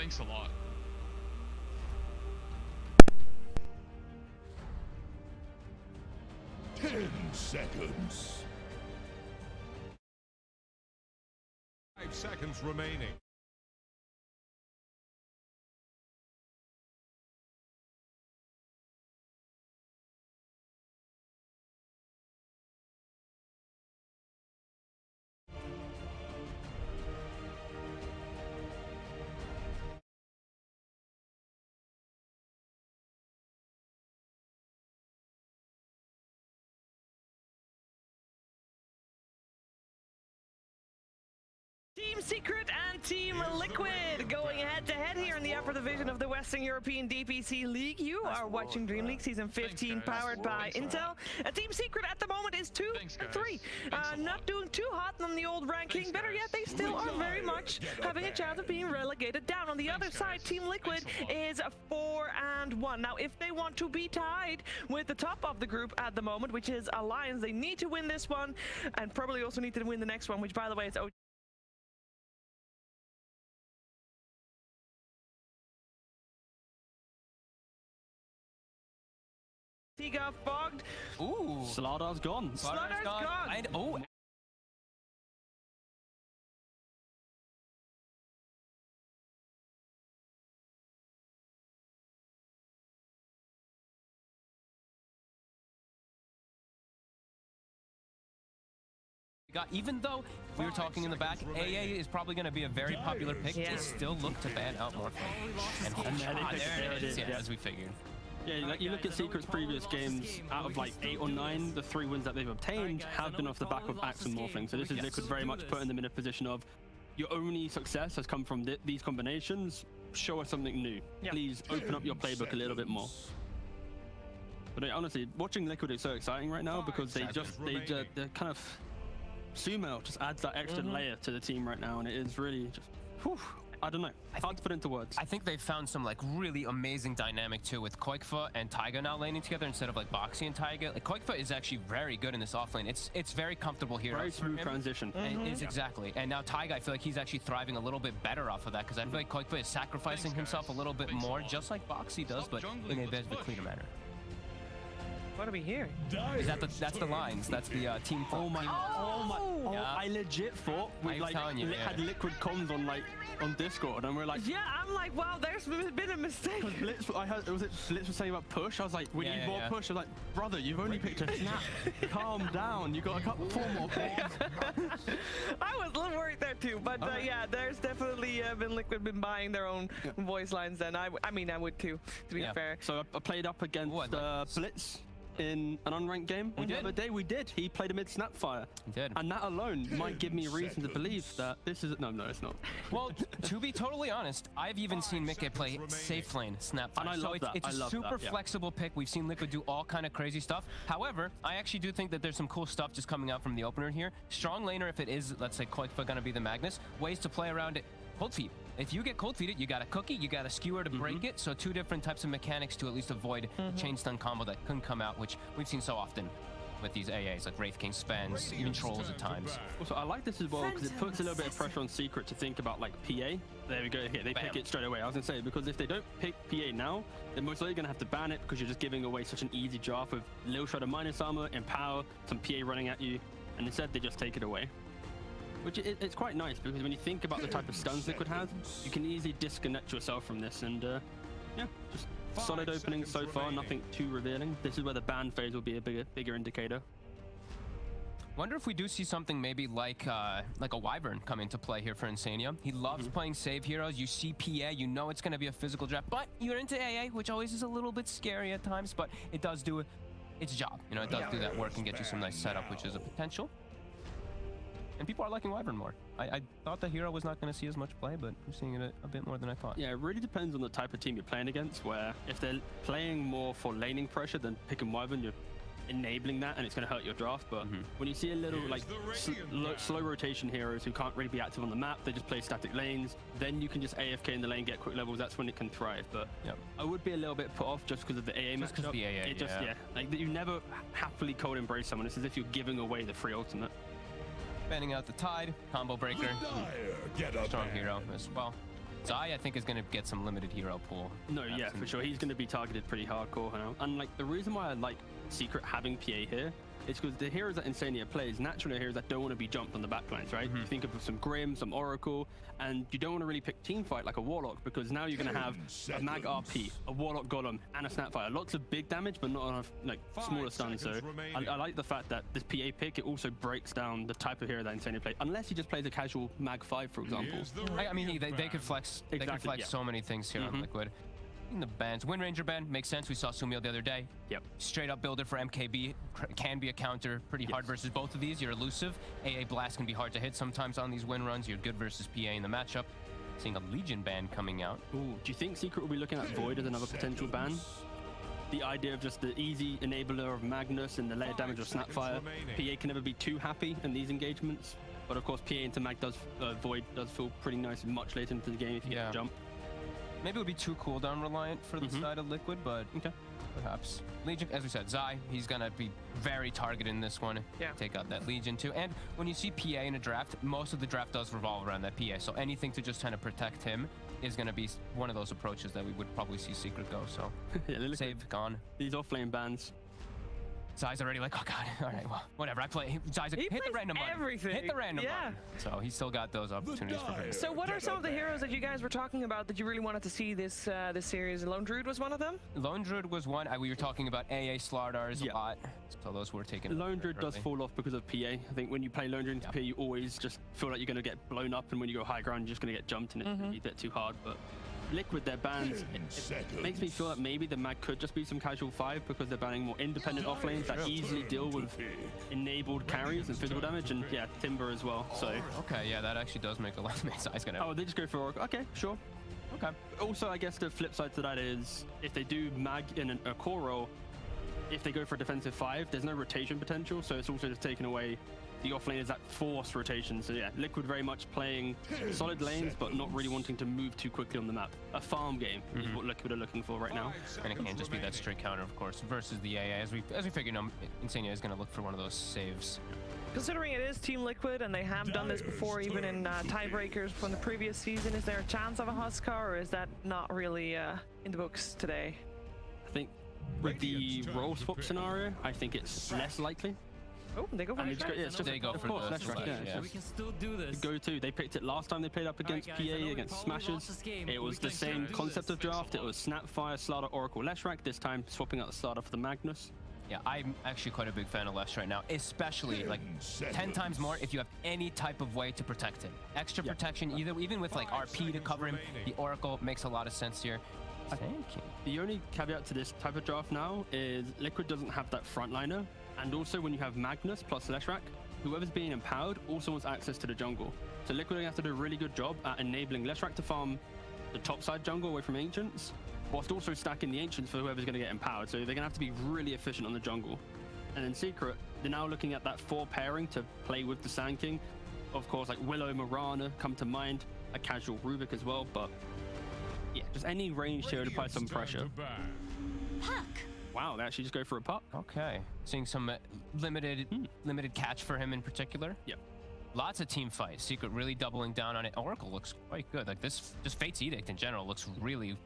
Thanks a lot. Ten seconds. 5 seconds remaining. Team Secret and Team Liquid going head-to-head here in the upper division of the Western European DPC League. You are watching Deamleague Season 15, powered by Intel. And Team Secret at the moment is 2 and 3. Not doing too hot on the old ranking. Better yet, they still are very much having a chance of being relegated down. On the other side, Team Liquid is 4 and 1. Now, if they want to be tied with the top of the group at the moment, which is Alliance, they need to win this one and probably also need to win the next one, which, by the way, is He got fogged. Ooh. Slaughter's gone. Slaughter's gone. Oh. Even though we were talking in the back, AA is probably going to be a very popular pick. They still look to ban out Morphin. And there it is, as we figured. Yeah, like you look at Secret's previous games, out of like 8 or 9, the 3 wins that they've obtained have been off the back of Axe and Morphling. So this is Liquid very much putting them in a position of, your only success has come from these combinations. Show us something new. Please open up your playbook a little bit more. But honestly, watching Liquid is so exciting right now because they're kind of, Sumo just adds that extra layer to the team right now, and it is really just, whew, I don't know, hard to put into words. I think they've found some like really amazing dynamic too with Koikfa and Taiga now laning together instead of like Boxy and Taiga. Like Koikfa is actually very good in this offlane. It's very comfortable here. Very smooth transition. It is exactly. And now Taiga, I feel like he's actually thriving a little bit better off of that because I feel like Koikfa is sacrificing himself a little bit more, just like Boxy does, but in a bit of a cleaner manner. What are we hearing? Is that that's the lines? That's the team. Oh my! I legit thought we had Liquid comms on Discord, and we're like, yeah, I'm like, wow, there's been a mistake. Blitz, Blitz was saying about push. I was like, we need more push. I was like, brother, you've only picked a snap. Calm down. You got a 4 more picks. I was a little worried there too, but yeah, there's definitely been Liquid been buying their own voice lines. Then I mean, I would too, to be fair. So I played up against Blitz in an unranked game the other day. We did. He played a mid Snapfire. He did. And that alone might give me reason to believe that this is... No, it's not. Well, to be totally honest, I've even seen Mikke play safe lane Snapfire. And I love that. It's a super flexible pick. We've seen Liquid do all kind of crazy stuff. However, I actually do think that there's some cool stuff just coming out from the opener here. Strong laner, if it is, let's say, Koikfa gonna be the Magnus. Ways to play around it. Cold feet. If you get cold feeded, you got a cookie, you got a skewer to break it. So 2 different types of mechanics to at least avoid chain stun combo that couldn't come out, which we've seen so often with these AAs, like Wraith King spends, even trolls at times. Also, I like this as well because it puts a little bit of pressure on Secret to think about like PA. There we go. Here, they pick it straight away. I was gonna say, because if they don't pick PA now, they're most likely gonna have to ban it because you're just giving away such an easy draft with little shred of minus armor, empower, some PA running at you, and instead they just take it away. Which it's quite nice because when you think about the type of stuns Liquid has, you can easily disconnect yourself from this, and yeah, just solid opening so far, nothing too revealing. This is where the ban phase will be a bigger indicator. Wonder if we do see something maybe like a Wyvern come into play here for Insania. He loves playing save heroes. You see PA, you know it's going to be a physical draft, but you're into AA, which always is a little bit scary at times, but it does do its job. You know, it does do that work and get you some nice setup, which is a potential. And people are liking Wyvern more. I thought the hero was not going to see as much play, but I'm seeing it a bit more than I thought. Yeah, it really depends on the type of team you're playing against, where if they're playing more for laning pressure than picking Wyvern, you're enabling that and it's going to hurt your draft. But when you see a little like slow rotation heroes who can't really be active on the map, they just play static lanes, then you can just AFK in the lane, get quick levels, that's when it can thrive. But I would be a little bit put off just because of the AA matchup. Because of the AA, like you never happily cold embrace someone. It's as if you're giving away the free ultimate. Banning out the Tide, combo breaker, strong hero as well. Zai, I think, is going to get some limited hero pool. No, yeah, for sure. He's going to be targeted pretty hardcore now. And like the reason why I like Secret having PA here is because the heroes that Insania plays naturally are heroes that don't want to be jumped on the backlines, right? You think of some Grim, some Oracle, and you don't want to really pick team fight like a Warlock, because now you're going to have a Mag RP, a Warlock Golem, and a Snapfire. Lots of big damage, but not enough like smaller stuns. So I like the fact that this PA pick, it also breaks down the type of hero that Insania play, unless he just plays a casual Mag 5, for example. I mean, they could flex. They could flex so many things here on Liquid. The bans. Wind Ranger ban makes sense. We saw Sumiel the other day. Yep. Straight up builder for MKB can be a counter pretty hard versus both of these. You're elusive. AA Blast can be hard to hit sometimes on these win runs. You're good versus PA in the matchup. Seeing a Legion ban coming out. Ooh, do you think Secret will be looking at Void as another potential ban? The idea of just the easy enabler of Magnus and the layer damage of Snapfire. PA can never be too happy in these engagements. But of course, PA into Mag does, Void does feel pretty nice much later into the game if you get a jump. Maybe it would be too cooldown reliant for the side of Liquid, but perhaps. Legion, as we said, Zai, he's going to be very targeted in this one. Take out that Legion too. And when you see PA in a draft, most of the draft does revolve around that PA. So anything to just kind of protect him is going to be one of those approaches that we would probably see Secret go. So save, gone. These offlane bans. Zai's already like, oh god, all right, well, whatever. I play. Zai's like, hit the random button. Hit the random button. So he's still got those opportunities for him. So what are some of the heroes that you guys were talking about that you really wanted to see this this series? Lone Druid was one of them? Lone Druid was one. We were talking about AA Slardars a lot. So those were taken. Lone Druid does fall off because of PA. I think when you play Lone Druid into PA, you always just feel like you're going to get blown up, and when you go high ground, you're just going to get jumped, and it's a bit too hard. But Liquid, their bans, it makes me feel that maybe the Mag could just be some casual 5 because they're banning more independent offlanes that easily deal with enabled carries and physical damage, and Timber as well. So okay, yeah, that actually does make a lot of sense. Oh, they just go for Oracle. Okay, sure. Okay. Also, I guess the flip side to that is if they do Mag in a core role, if they go for a defensive 5, there's no rotation potential, so it's also just taken away the offlane is that forced rotation. So yeah, Liquid very much playing solid lanes, but not really wanting to move too quickly on the map. A farm game is what Liquid are looking for right now. And it can't just be that straight counter, of course, versus the AA. As we figure, Insania is going to look for one of those saves. Considering it is Team Liquid and they have done this before, even in tiebreakers from the previous season, is there a chance of a Huskar, or is that not really in the books today? I think with the role swap scenario, I think it's less likely. Oh, they go for the they go for the slash, We can still do this. Go-to. They picked it last time they played up against PA, against Smashers. It was the same concept of draft. It was Snapfire, Slardar, Oracle, Leshrac. This time swapping out the Slardar for the Magnus. Yeah, I'm actually quite a big fan of Lesh right now, especially like 10 times more if you have any type of way to protect him. Extra protection, even with like RP to cover him. The Oracle makes a lot of sense here. The only caveat to this type of draft now is Liquid doesn't have that frontliner, and also when you have Magnus plus Leshrac, whoever's being empowered also wants access to the jungle. So Liquid are going to have to do a really good job at enabling Leshrac to farm the top side jungle away from Ancients, whilst also stacking the Ancients for whoever's going to get empowered. So they're going to have to be really efficient on the jungle. And in Secret, they're now looking at that 4 pairing to play with the Sand King. Of course, like Willow, Mirana come to mind, a casual Rubik as well, but yeah, just any range here to apply some pressure. Puck. Wow, they actually just go for a puck. Okay, seeing some limited catch for him in particular. Yep. Lots of team fight. Secret really doubling down on it. Oracle looks quite good. Like this, just Fate's Edict in general looks really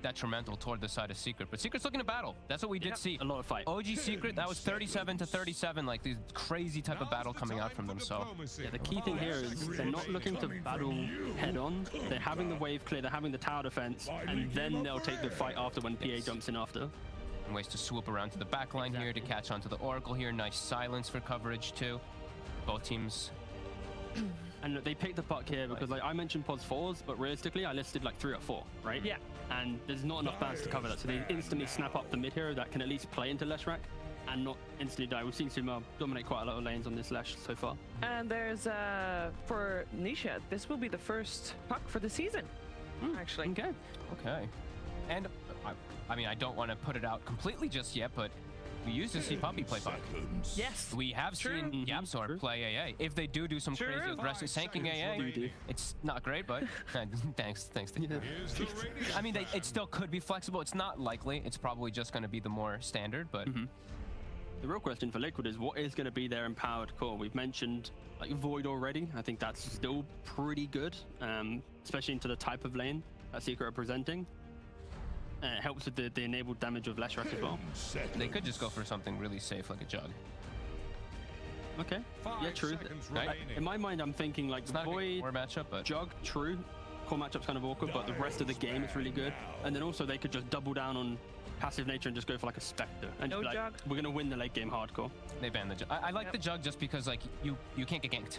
detrimental toward the side of Secret. But Secret's looking to battle. That's what we did see. A lot of fight. OG Secret, that was 37 to 37, like these crazy type of battle coming out from them. So yeah, the key thing here is they're not looking to battle head on. They're having the wave clear, they're having the tower defense, and then they'll take the fight after when PA jumps in after. And ways to swoop around to the back line here to catch onto the Oracle here. Nice silence for coverage too. Both teams. And they picked the puck here because like I mentioned pods 4s, but realistically I listed like 3 or 4, right? Yeah. And there's not enough bans to cover that, so they instantly snap up the mid hero that can at least play into Leshrac and not instantly die. We've seen Sumo dominate quite a lot of lanes on this Lesh so far. And there's for Nisha, this will be the first puck for the season, actually. Okay. And I mean, I don't want to put it out completely just yet, but we used to see Puppy play puck. Yes. We have seen Yapsor play AA. If they do some crazy aggressive sanking AA, it's not great, but thanks. I mean, it still could be flexible. It's not likely. It's probably just going to be the more standard, but The real question for Liquid is what is going to be their empowered core? We've mentioned like Void already. I think that's still pretty good, especially into the type of lane that Secret are presenting. It helps with the enabled damage of Leshrac as well. They could just go for something really safe like a Jug. Okay. Yeah, true. In my mind, I'm thinking like It's not a Void, good core matchup, but Jug, true. Core matchup's kind of awkward, but the rest of the game is really good. And then also they could just double down on passive nature and just go for like a Spectre and No just be like, Jug. we're gonna win the late game hardcore. they banned the Jug. I like the Jug just because like you can't get ganked.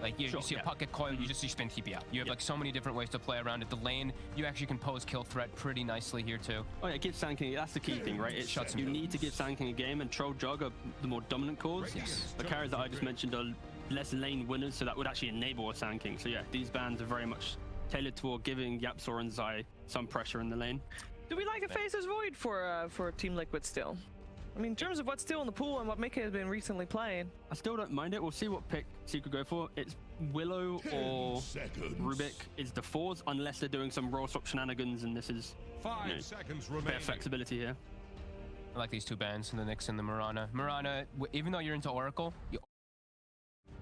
Like you see a pocket coil, you just see spin TP out. You have like so many different ways to play around it. The lane, you actually can pose kill threat pretty nicely here too. Oh yeah, give Sand King, that's the key thing, right? It Shuts you him. need to give Sand King a game, and Troll Jug are the more dominant cores. Yes. The carries that I just mentioned are less lane winners, so that would actually enable a Sand King. So yeah, these bans are very much tailored toward giving Yapzor and Zai some pressure in the lane. Do we like a Faceless Void for Team Liquid still? I mean, in terms of what's still in the pool and what Mika has been recently playing. I still don't mind it. We'll see what pick Secret go for. It's Willow or Rubik is the fours, unless they're doing some roll swap shenanigans, and this is 5 seconds a bit remaining. of flexibility here. I like these two bans, the Nyx and the Mirana. Mirana, even though you're into Oracle, you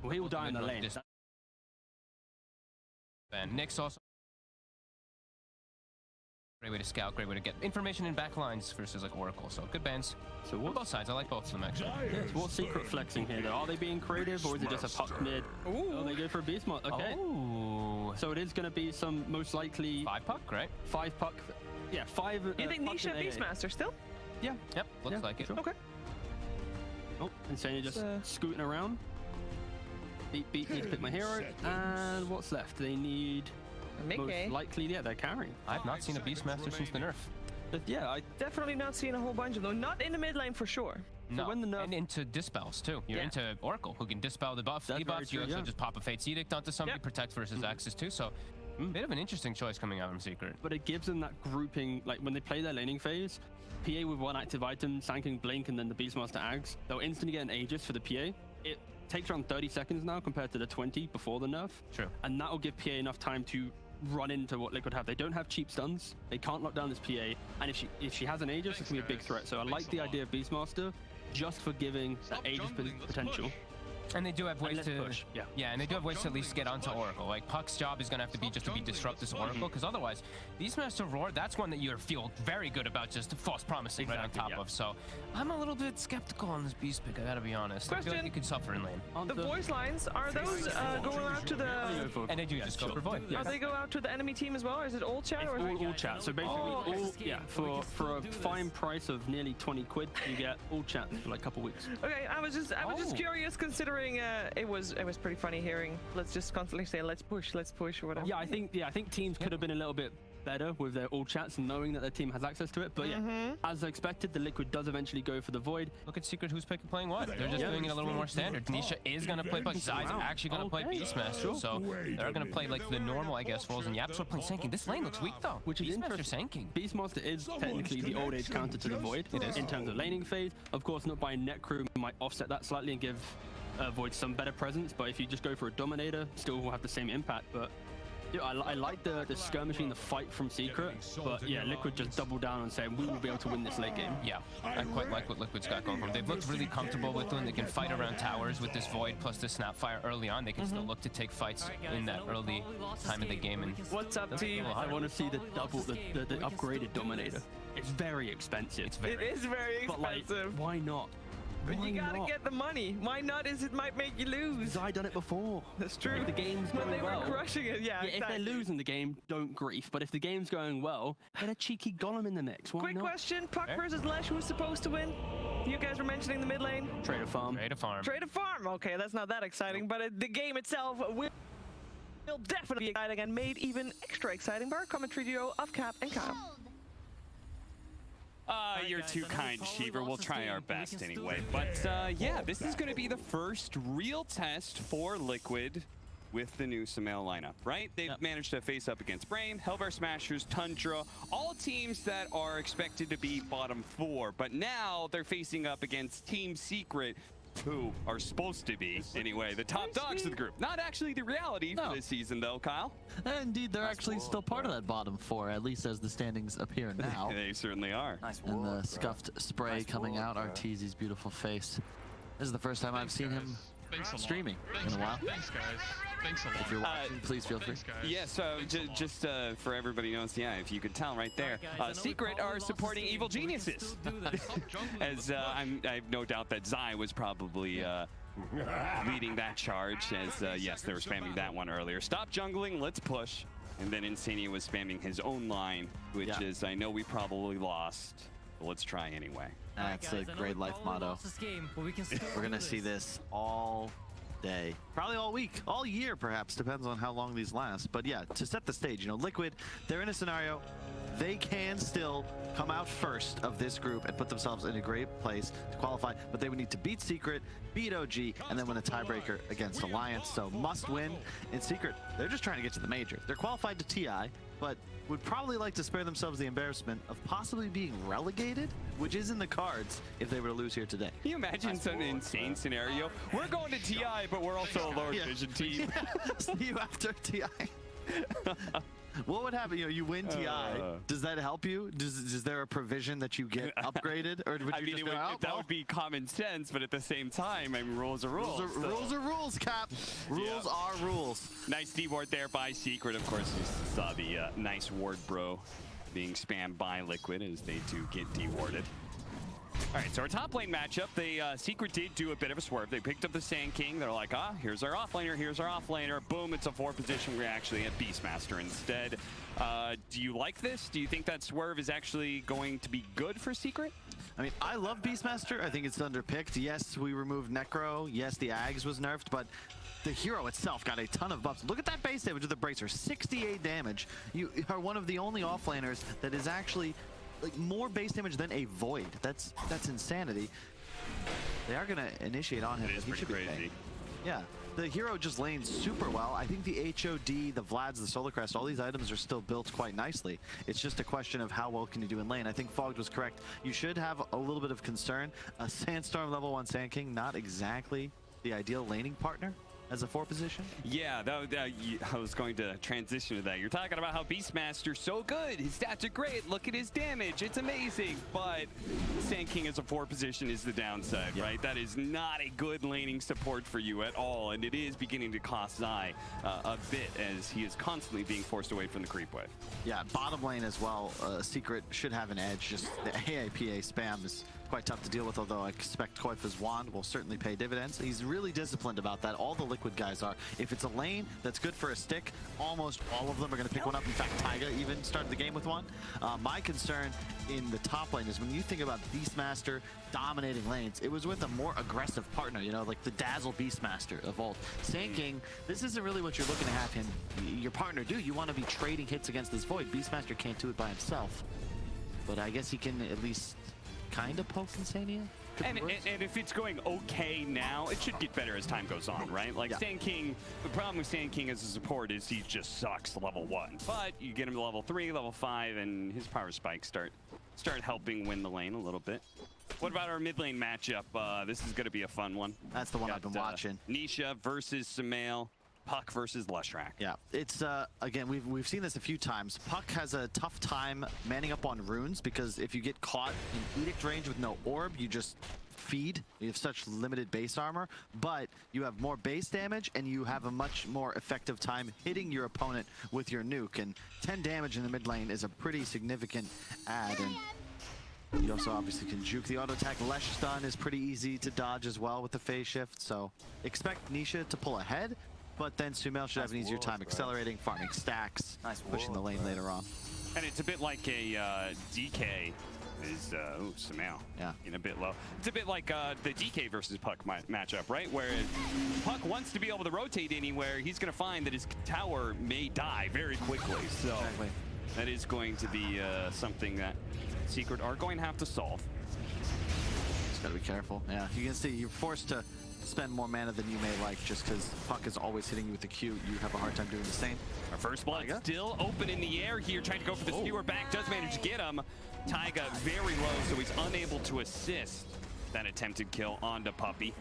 Well, he will die in the lane. This ban. Nyx also great way to scout, great way to get information in backlines versus like Oracle. So good bans. So On both sides, I like both of them actually. So what's Secret flexing here though? Are they being creative or is it just a puck mid? Oh, they go for a beast mod. Okay. Oh, So it is going to be some most likely 5 puck, right? 5 puck. Yeah, 5. You think pucks Nisha in AA. Beastmaster still? Yeah. Yep, looks Yeah, like it. sure. Okay. Oh, Insane just It's, scooting around. Beat, need to pick my hero. And what's left? They need most Mickey. likely, yeah, they're carrying. I've not seen a Beastmaster since the nerf. But yeah, I Definitely not seeing a whole bunch of them. Not in the mid lane for sure. No, when the nerf- and into dispels too. You're Yeah. into Oracle, who can dispel the buff, That's very debuffs. You true, also yeah. just pop a Fate's Edict onto somebody, Yep. protect versus Axis too. So, bit of an interesting choice coming out from Secret. but it gives them that grouping, like when they play their laning phase, PA with one active item, Sand King Blink, and then the Beastmaster Ags, they'll instantly get an Aegis for the PA. It takes around 30 seconds now compared to the 20 before the nerf. True. And that will give PA enough time to run into what Liquid have. They don't have cheap stuns. They can't lock down this PA. And if she has an Aegis, it's going to be a big threat. So I like the idea of Beastmaster just for giving that Aegis potential. And they do have ways let's to push, yeah. and they do have ways to at least get onto Oracle. Like Puck's job is gonna have to be just to disrupt this Oracle, because otherwise, Beastmaster Roar, that's one that you feel very good about just false promising right on Exactly, top yeah. of. So I'm a little bit skeptical on this Beast pick. I gotta be honest. I feel like Question. you could suffer in lane, The voice lines, are those going out to the... and they do just go for void. Are they go out to the enemy team as well? Or is it all chat? Or is it... All chat. So basically, for a fine price of nearly 20 quid, you get all chat for like a couple weeks. Okay, I was just Oh. curious, considering it was pretty funny hearing. Let's just constantly say let's push or whatever. Yeah, I think teams could have been a little bit better with their all chats and knowing that their team has access to it. But yeah, as expected, the Liquid does eventually go for the void. Look at Secret, who's playing what? They're just doing it a little bit more standard. Nisha is gonna play Puck. Zai's actually gonna play Beastmaster, so they're gonna play like the normal, I guess, roles. And Yapzor playing Sand King. This lane looks weak though. Which is Beastmaster interesting. Sand King. Beastmaster is technically the old age counter to the void in terms of laning phase. Of course, not buying Necro might offset that slightly and give Void some better presence, but if you just go for a Dominator, still will have the same impact. But yeah, I like the skirmishing, the fight from Secret, but yeah, Liquid just double down and say we will be able to win this late game. Yeah, I quite like what Liquid's got going for them. They've looked really comfortable with them. They can fight around towers with this Void plus the Snapfire early on. They can still look to take fights in that early time of the game. And What's up, team? I want to see the upgraded Dominator. It's very expensive. It is very But like, expensive. why not? But Why you gotta not? get the money. Why not? Is it might make you lose. Because I done it before. That's true. If the game's when going they were well, crushing it, yeah. yeah, if exactly. they're losing the game, don't grief. But if the game's going well, get a cheeky Golem in the mix. Why Quick not? question: Puck versus Lesh. Who's supposed to win? You guys were mentioning the mid lane. Trade a farm. Trade a farm. Trade a farm. Okay, that's not that exciting, but the game itself will definitely be exciting and made even extra exciting by our commentary duo of Cap and Kyle. You're too kind, Shiver. We'll try our best anyway. But yeah, this is going to be the first real test for Liquid with the new Sumail lineup, right? They've managed to face up against Brame, Hellbear Smashers, Tundra, all teams that are expected to be bottom 4. But now they're facing up against Team Secret, who are supposed to be, anyway, the top dogs of the group. Not actually the reality for this season, though, Kyle. Indeed, they're actually still part of that bottom four, at least as the standings appear now. They certainly are. And the scuffed spray coming out, Arteezy's beautiful face. This is the first time I've seen him streaming in a while. Thanks, guys. Thanks a lot. If you're watching, please feel free. Yeah, so just for everybody knows, yeah, if you could tell right there, Secret are supporting evil geniuses. As I've no doubt that Zai was probably leading that charge, as yes, they were spamming that one earlier. Stop jungling, let's push. And then Insania was spamming his own line, which is, I know we probably lost, but let's try anyway. That's a great life motto. We're gonna see this all day, probably all week, all year perhaps, depends on how long these last. But yeah, to set the stage, you know, Liquid, they're in a scenario they can still come out first of this group and put themselves in a great place to qualify, but they would need to beat Secret, beat OG, and then win a tiebreaker against Alliance. So must win in Secret. They're just trying to get to the major. They're qualified to TI, but would probably like to spare themselves the embarrassment of possibly being relegated, which is in the cards if they were to lose here today. Can you imagine some insane scenario? We're going to TI, but we're also a lower division team. See you after TI. What would happen? You know, you win TI. Does that help you? Is there a provision that you get upgraded, or would you just go out? That would be common sense, but at the same time, I mean, rules are rules. Rules are rules, Cap. Rules are rules. Nice D-ward there by Secret. Of course, you saw the nice ward bro being spammed by Liquid as they do get D-warded. All right, so our top lane matchup, the Secret did do a bit of a swerve. They picked up the Sand King. They're like, here's our offlaner, here's our offlaner. Boom, it's a 4 position. We're actually at Beastmaster instead. Do you like this? Do you think that swerve is actually going to be good for Secret? I mean, I love Beastmaster. I think it's underpicked. Yes, we removed Necro. Yes, the Ags was nerfed, but the hero itself got a ton of buffs. Look at that base damage of the Bracer, 68 damage. You are one of the only offlaners that is actually like more base damage than a Void. That's insanity. They are gonna initiate on him. It is pretty crazy. Yeah, the hero just lanes super well. I think the HOD, the Vlads, the Solar Crest, all these items are still built quite nicely. It's just a question of how well can you do in lane. I think Fogged was correct. You should have a little bit of concern. A Sandstorm level 1 Sand King, not exactly the ideal laning partner as a 4 position. Yeah, I was going to transition to that. You're talking about how Beastmaster's so good. His stats are great. Look at his damage. It's amazing. But Sand King as a 4 position is the downside, right? That is not a good laning support for you at all. And it is beginning to cost Zai a bit as he is constantly being forced away from the creep wave. Yeah, bottom lane as well. Secret should have an edge. Just the AAPA spam is quite tough to deal with, although I expect Koifa's wand will certainly pay dividends. He's really disciplined about that. All the Liquid guys are. If it's a lane that's good for a stick, almost all of them are going to pick one up. In fact, Taiga even started the game with one. My concern in the top lane is when you think about Beastmaster dominating lanes, it was with a more aggressive partner, you know, like the Dazzle Beastmaster of old. Sand King, this isn't really what you're looking to have him, your partner, do. You want to be trading hits against this Void. Beastmaster can't do it by himself, but I guess he can at least kind of poke Insania. And if it's going okay now, it should get better as time goes on, right? Like Sand King, the problem with Sand King as a support is he just sucks level 1. But you get him to level 3, level 5, and his power spikes start helping win the lane a little bit. What about our mid lane matchup? This is going to be a fun one. That's the one I've been watching. Nisha versus Sumail. Puck versus Leshrac. Yeah, it's again, we've seen this a few times. Puck has a tough time manning up on runes because if you get caught in Edict range with no orb, you just feed. You have such limited base armor, but you have more base damage and you have a much more effective time hitting your opponent with your nuke. And 10 damage in the mid lane is a pretty significant add. And you also obviously can juke the auto attack. Lesh stun is pretty easy to dodge as well with the phase shift. So expect Nisha to pull ahead. But then Sumail should have an easier time accelerating, farming stacks, pushing the lane later on. And it's a bit like a DK is, Sumail. Yeah. In a bit low. It's a bit like the DK versus Puck matchup, right? Where Puck wants to be able to rotate anywhere, he's going to find that his tower may die very quickly. So that is going to be something that Secret are going to have to solve. Just got to be careful. Yeah, you can see you're forced to spend more mana than you may like just because Puck is always hitting you with the Q. You have a hard time doing the same. Our first blood still open in the air here, trying to go for the skewer back. Does manage to get him. Taiga very low, so he's unable to assist that attempted kill onto Puppey.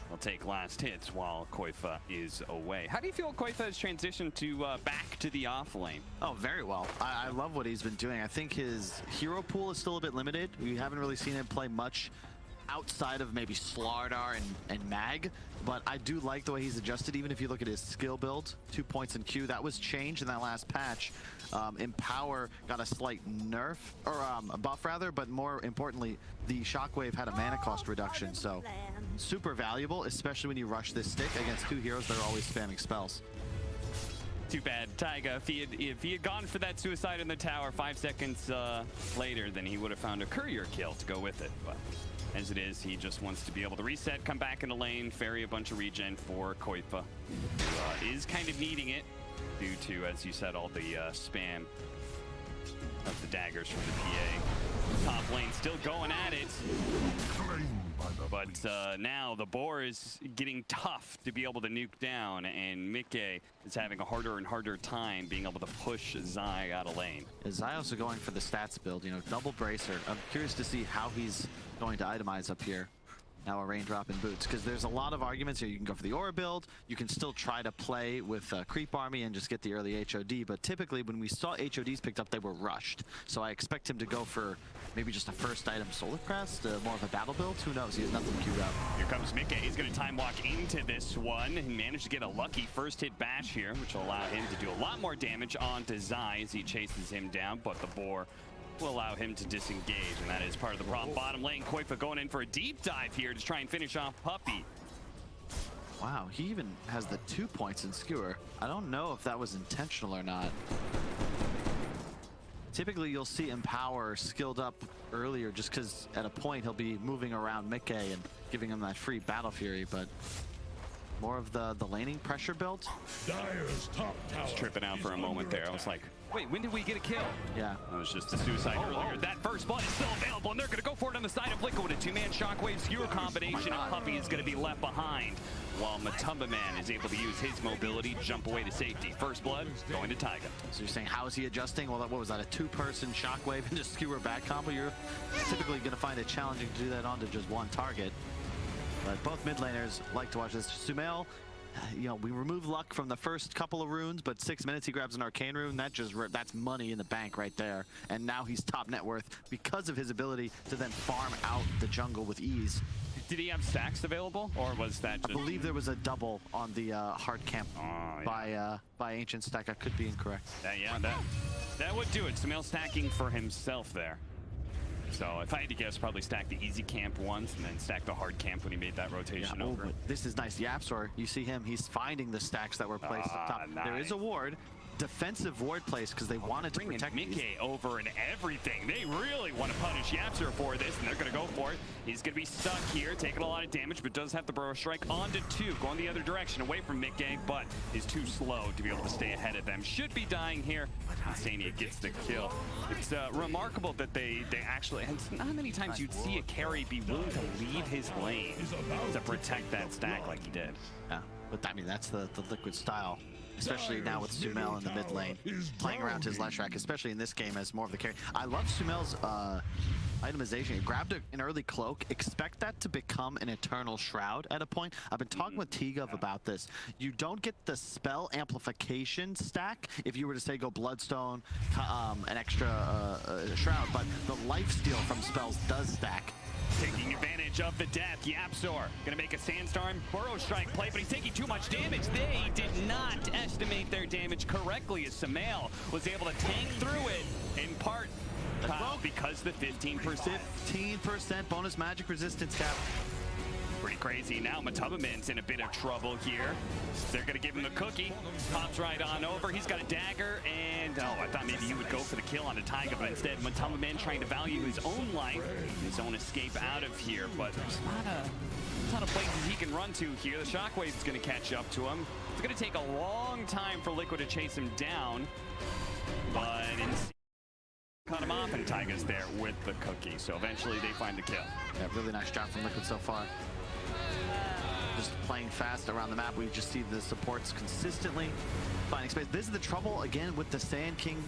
will take last hits while Koifa is away. How do you feel Koifa has transitioned to back to the off lane? Oh, very well. I love what he's been doing. I think his hero pool is still a bit limited. We haven't really seen him play much outside of maybe Slardar and Mag, but I do like the way he's adjusted. Even if you look at his skill build, 2 points in Q, that was changed in that last patch. Empower got a slight nerf, or a buff rather, but more importantly, the Shockwave had a mana cost reduction, so super valuable, especially when you rush this stick against two heroes that are always spamming spells. Too bad. Taiga, if he had gone for that suicide in the tower 5 seconds later, then he would have found a courier kill to go with it. But as it is, he just wants to be able to reset, come back into lane, ferry a bunch of regen for Koifa, who is kind of needing it due to, as you said, all the spam of the daggers from the PA. Top lane still going at it. But now the boar is getting tough to be able to nuke down, and Mickey is having a harder and harder time being able to push Zai out of lane. Zai also going for the stats build, you know, double bracer. I'm curious to see how he's going to itemize up here. Now a raindrop in boots, because there's a lot of arguments here. You can go for the aura build, you can still try to play with creep army and just get the early HOD, but typically when we saw HODs picked up, they were rushed. So I expect him to go for maybe just a first item Solar Crest, more of a battle build. Who knows? He has nothing queued up. Here comes Mickey. He's going to time walk into this one. He managed to get a lucky first hit bash here, which will allow him to do a lot more damage onto Zai as he chases him down, but the boar will allow him to disengage, and that is part of the problem. Bottom lane, Koifa going in for a deep dive here to try and finish off Puppey. Wow, he even has the 2 points in Skewer. I don't know if that was intentional or not. Typically, you'll see Empower skilled up earlier just because at a point he'll be moving around Mickey and giving him that free Battle Fury, but more of the laning pressure build. Dire's top tower. I was tripping out for a moment there. I was like, wait, when did we get a kill? Yeah. That was just a suicide earlier. That first blood is still available, and they're going to go for it on the side of Liquid. A two-man Shockwave Skewer combination, and Puppey is going to be left behind, while Matumba Man is able to use his mobility, jump away to safety. First blood going to Taiga. So you're saying, how is he adjusting? Well, what was that, a two-person Shockwave and just Skewer back combo? You're typically going to find it challenging to do that onto just one target. But both mid laners like to watch this. Sumail, you know, we remove luck from the first couple of runes, but 6 minutes he grabs an arcane rune. That's money in the bank right there. And now he's top net worth because of his ability to then farm out the jungle with ease. Did he have stacks available, or was that just... I believe there was a double on the hard camp by Ancient Stack. I could be incorrect. That would do it. Sumail stacking for himself there. So if I had to guess, probably stack the easy camp once and then stack the hard camp when he made that rotation over. This is nice. Yapsor, you see him, he's finding the stacks that were placed up top. Nice. There is a ward. Defensive ward place because they wanted to protect Mickey over and everything. They really want to punish Yapsor for this, and they're going to go for it. He's going to be stuck here, taking a lot of damage, but does have the Burrow Strike onto 2, going the other direction, away from Mickey, but is too slow to be able to stay ahead of them. Should be dying here. Insania gets the kill. It's remarkable that they actually, and not many times you'd see a carry be willing to leave his lane to protect that stack like he did. Yeah, but I mean, that's the Liquid style. Especially now with Sumail in the mid lane, playing around his Leshrac, especially in this game as more of the carry. I love Sumail's itemization. He grabbed an early cloak. Expect that to become an eternal shroud at a point. I've been talking with Tigov about this. You don't get the spell amplification stack if you were to say go Bloodstone, an extra shroud, but the lifesteal from spells does stack. Taking advantage of the death, Yapsor gonna make a Sandstorm Burrow Strike play, but he's taking too much damage. They did not estimate their damage correctly as Sumail was able to tank through it in part because the 15%. 15% bonus magic resistance cap. Pretty crazy. Now Matumba Man's in a bit of trouble here. They're going to give him the cookie. Pops right on over. He's got a dagger, and I thought maybe you would go for the kill on the Taiga, but instead Matumba Man trying to value his own life, his own escape out of here. But there's not a ton of places he can run to here. The Shockwave is going to catch up to him. It's going to take a long time for Liquid to chase him down, but cut him off, and Taiga's there with the cookie. So eventually they find the kill. Yeah, really nice job from Liquid so far. Just playing fast around the map. We just see the supports consistently finding space. This is the trouble, again, with the Sand King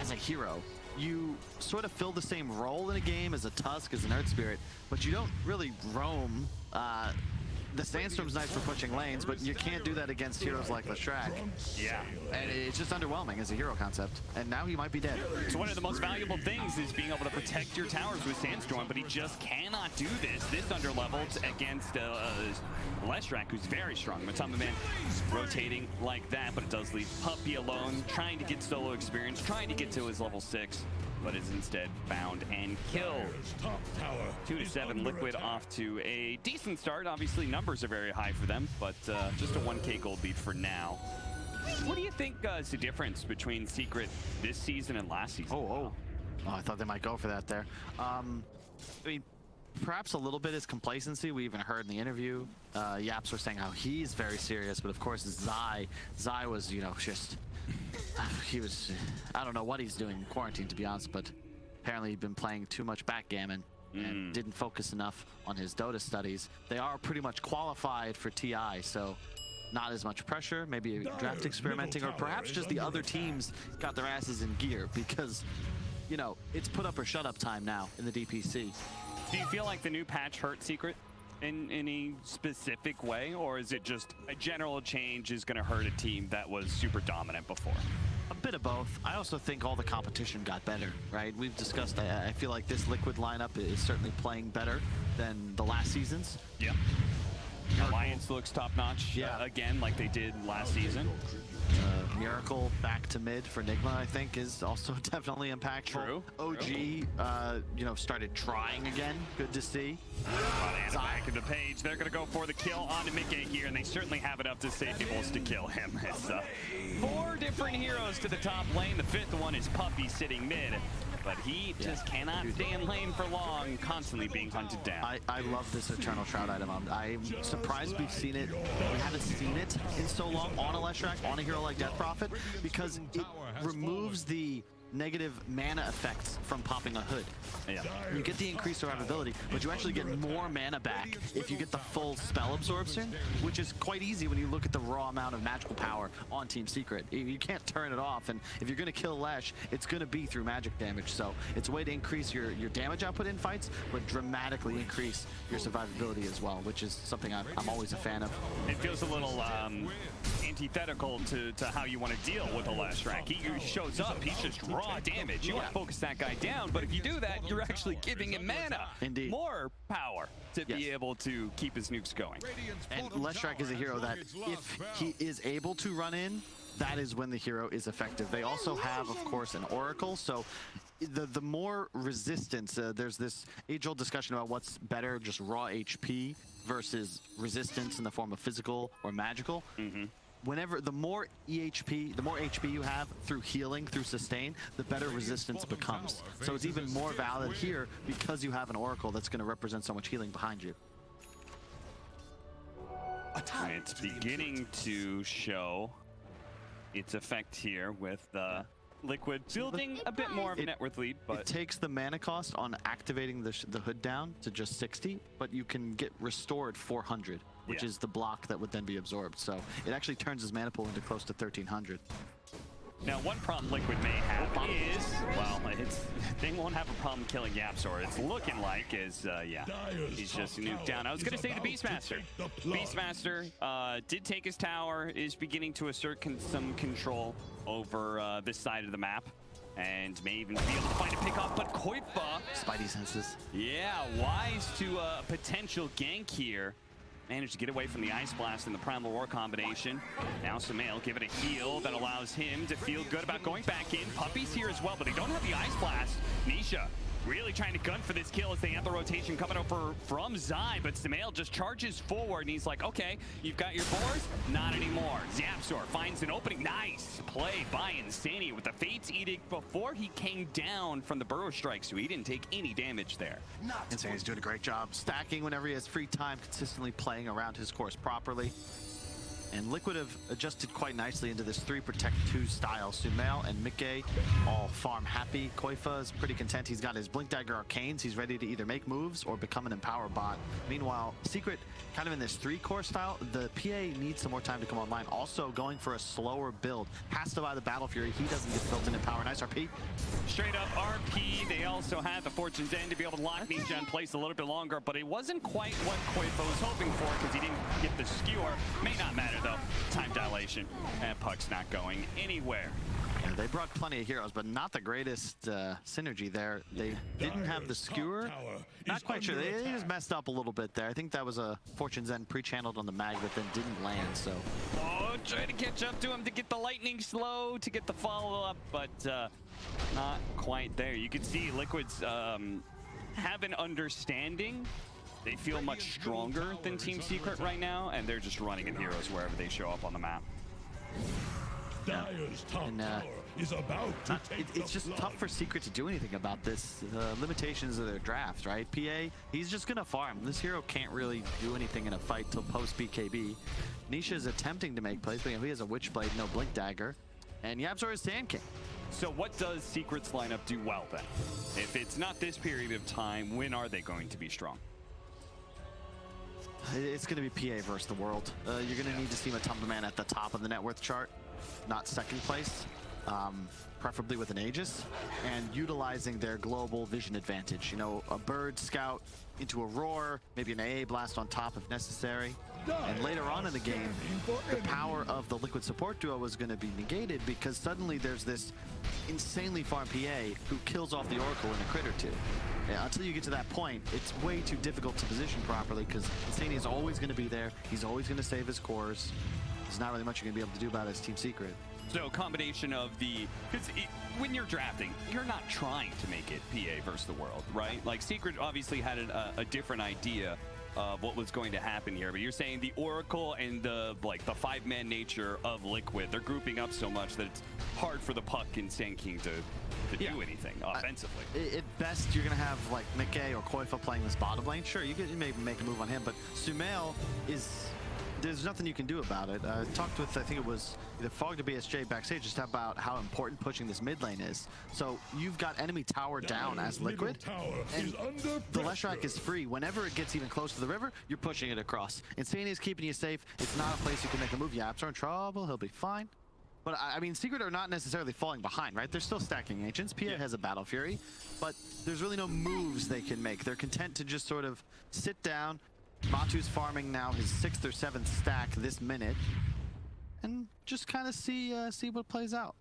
as a hero. You sort of fill the same role in a game as a Tusk, as an Earth Spirit, but you don't really roam the Sandstorm's nice for pushing lanes, but you can't do that against heroes like Leshrac. Yeah. And it's just underwhelming as a hero concept. And now he might be dead. So one of the most valuable things is being able to protect your towers with Sandstorm, but he just cannot do this. This underleveled against Leshrac, who's very strong. Matamba Man rotating like that, but it does leave Puppey alone, trying to get solo experience, trying to get to his level 6, but is instead found and killed. 2-7, Liquid off to a decent start. Obviously, numbers are very high for them, but just a 1K gold lead for now. What do you think is the difference between Secret this season and last season? Oh, I thought they might go for that there. I mean, perhaps a little bit is complacency. We even heard in the interview, Yaps was saying how he's very serious, but of course Zai was, you know, just, he was, I don't know what he's doing in quarantine, to be honest, but apparently he'd been playing too much backgammon and didn't focus enough on his Dota studies. They are pretty much qualified for TI, so not as much pressure, maybe draft experimenting, or perhaps just the other teams got their asses in gear because, you know, it's put up or shut up time now in the DPC. Do you feel like the new patch hurt Secret in any specific way, or is it just a general change is going to hurt a team that was super dominant before? A bit of both. I also think all the competition got better, right? We've discussed, I feel like this Liquid lineup is certainly playing better than the last seasons. Yeah. Alliance looks top-notch, again, like they did last season. Miracle back to mid for Nigma, I think, is also definitely impactful. True. OG, you know, started trying again. Good to see. Back in the page. They're going to go for the kill on Mickey here, and they certainly have enough disables to kill him. It's 4 different heroes to the top lane. The 5th one is Puppey sitting mid, but he just cannot stay in lane for long, constantly being hunted down. I love this Eternal Shroud item. I'm surprised we've seen it. We haven't seen it in so long on a Leshrac, on a hero like Death Prophet, because it removes the negative mana effects from popping a hood. Yeah. You get the increased survivability, but you actually get more mana back if you get the full spell absorption, which is quite easy when you look at the raw amount of magical power on Team Secret. You can't turn it off, and if you're going to kill Lesh, it's going to be through magic damage. So it's a way to increase your damage output in fights, but dramatically increase your survivability as well, which is something I'm always a fan of. It feels a little antithetical to how you want to deal with a Leshrac. He shows up, he's just raw damage. You want to focus that guy down, but if you do that, you're actually giving him mana. Indeed. More power to be able to keep his nukes going. And Leshrac is a hero that if he is able to run in, that is when the hero is effective. They also have, of course, an Oracle, so the more resistance, there's this age-old discussion about what's better, just raw HP versus resistance in the form of physical or magical. Whenever the more EHP, the more HP you have through healing, through sustain, the better resistance becomes. So it's even more valid here because you have an Oracle that's going to represent so much healing behind you. It's beginning to show its effect here with Liquid building a bit more of a net worth lead, but it takes the mana cost on activating the hood down to just 60, but you can get restored 400, which is the block that would then be absorbed. So it actually turns his mana pool into close to 1300. Now, one problem Liquid may have is, well, they won't have a problem killing Yapsor. It's looking like is, he's just nuked down. I was going to say the Beastmaster. Beastmaster did take his tower, is beginning to assert some control over this side of the map, and may even be able to find a pick off, but Koifa, Spidey senses. Yeah, wise to a potential gank here. Managed to get away from the Ice Blast and the Primal War combination. Now Sumail give it a heal that allows him to feel good about going back in. Puppey's here as well, but they don't have the Ice Blast. Nisha really trying to gun for this kill as they have the rotation coming over from Zai, but Sumail just charges forward and he's like, okay, you've got your boars? Not anymore. Zapsor finds an opening. Nice play by Insania with the Fate's Edict before he came down from the Burrow Strike, so he didn't take any damage there. Insania's doing a great job stacking whenever he has free time, consistently playing around his course properly. And Liquid have adjusted quite nicely into this 3 protect 2 style. Sumail and Mickey all farm happy. Koifa is pretty content. He's got his Blink Dagger Arcanes. He's ready to either make moves or become an Empower bot. Meanwhile, Secret kind of in this 3-core style. The PA needs some more time to come online. Also going for a slower build. Has to buy the Battle Fury. He doesn't get built in Empower. Nice RP. Straight up RP. They also had the Fortune's End to be able to lock Nisha in place a little bit longer, but it wasn't quite what Koifa was hoping for because he didn't get the skewer. May not matter though. Time dilation, and puck's not going anywhere. Yeah, they brought plenty of heroes, but not the greatest synergy there. They didn't have the skewer. Not quite sure. They just messed up a little bit there. I think that was a Fortune's End pre-channeled on the mag, but then didn't land, so. Oh, trying to catch up to him to get the lightning slow, to get the follow-up, but not quite there. You can see Liquid's have an understanding. They feel much stronger than Team Secret right now, and they're just running in heroes wherever they show up on the map. Dyer's top tower is about to take it's just tough for Secret to do anything about this. The limitations of their draft, right? PA, he's just gonna farm. This hero can't really do anything in a fight till post BKB. Nisha is attempting to make plays, but he has a Witchblade, no Blink Dagger, and YapzOr is Sand King. So what does Secret's lineup do well then? If it's not this period of time, when are they going to be strong? It's going to be PA versus the world. You're going to need to see Matumba Man at the top of the net worth chart, not second place, preferably with an Aegis, and utilizing their global vision advantage. You know, a bird scout into a roar, maybe an AA blast on top if necessary. And later on in the game, the power of the Liquid support duo was going to be negated because suddenly there's this insanely farm PA who kills off the Oracle in a crit or two. Yeah, until you get to that point, it's way too difficult to position properly because Insania is always going to be there. He's always going to save his cores. There's not really much you're going to be able to do about it as Team Secret. So a combination of the, because when you're drafting, you're not trying to make it PA versus the world, right? Like Secret obviously had a different idea of what was going to happen here, but you're saying the Oracle and the five-man nature of Liquid, they're grouping up so much that it's hard for the puck and Sand King to do anything offensively. At best, you're going to have like Mickey or Koifa playing this bottom lane. Sure, you can maybe make a move on him, but Sumail is... There's nothing you can do about it. I talked with, I think it was either Fog to BSJ backstage, just about how important pushing this mid lane is. So you've got enemy tower down as Liquid, and the Leshrac is free. Whenever it gets even close to the river, you're pushing it across. Insania is keeping you safe. It's not a place you can make a move. YapzOr in trouble. He'll be fine. But I mean, Secret are not necessarily falling behind, right? They're still stacking Ancients. PA has a Battle Fury, but there's really no moves they can make. They're content to just sort of sit down. Matu's farming now his 6th or 7th stack this minute, and just kind of see what plays out.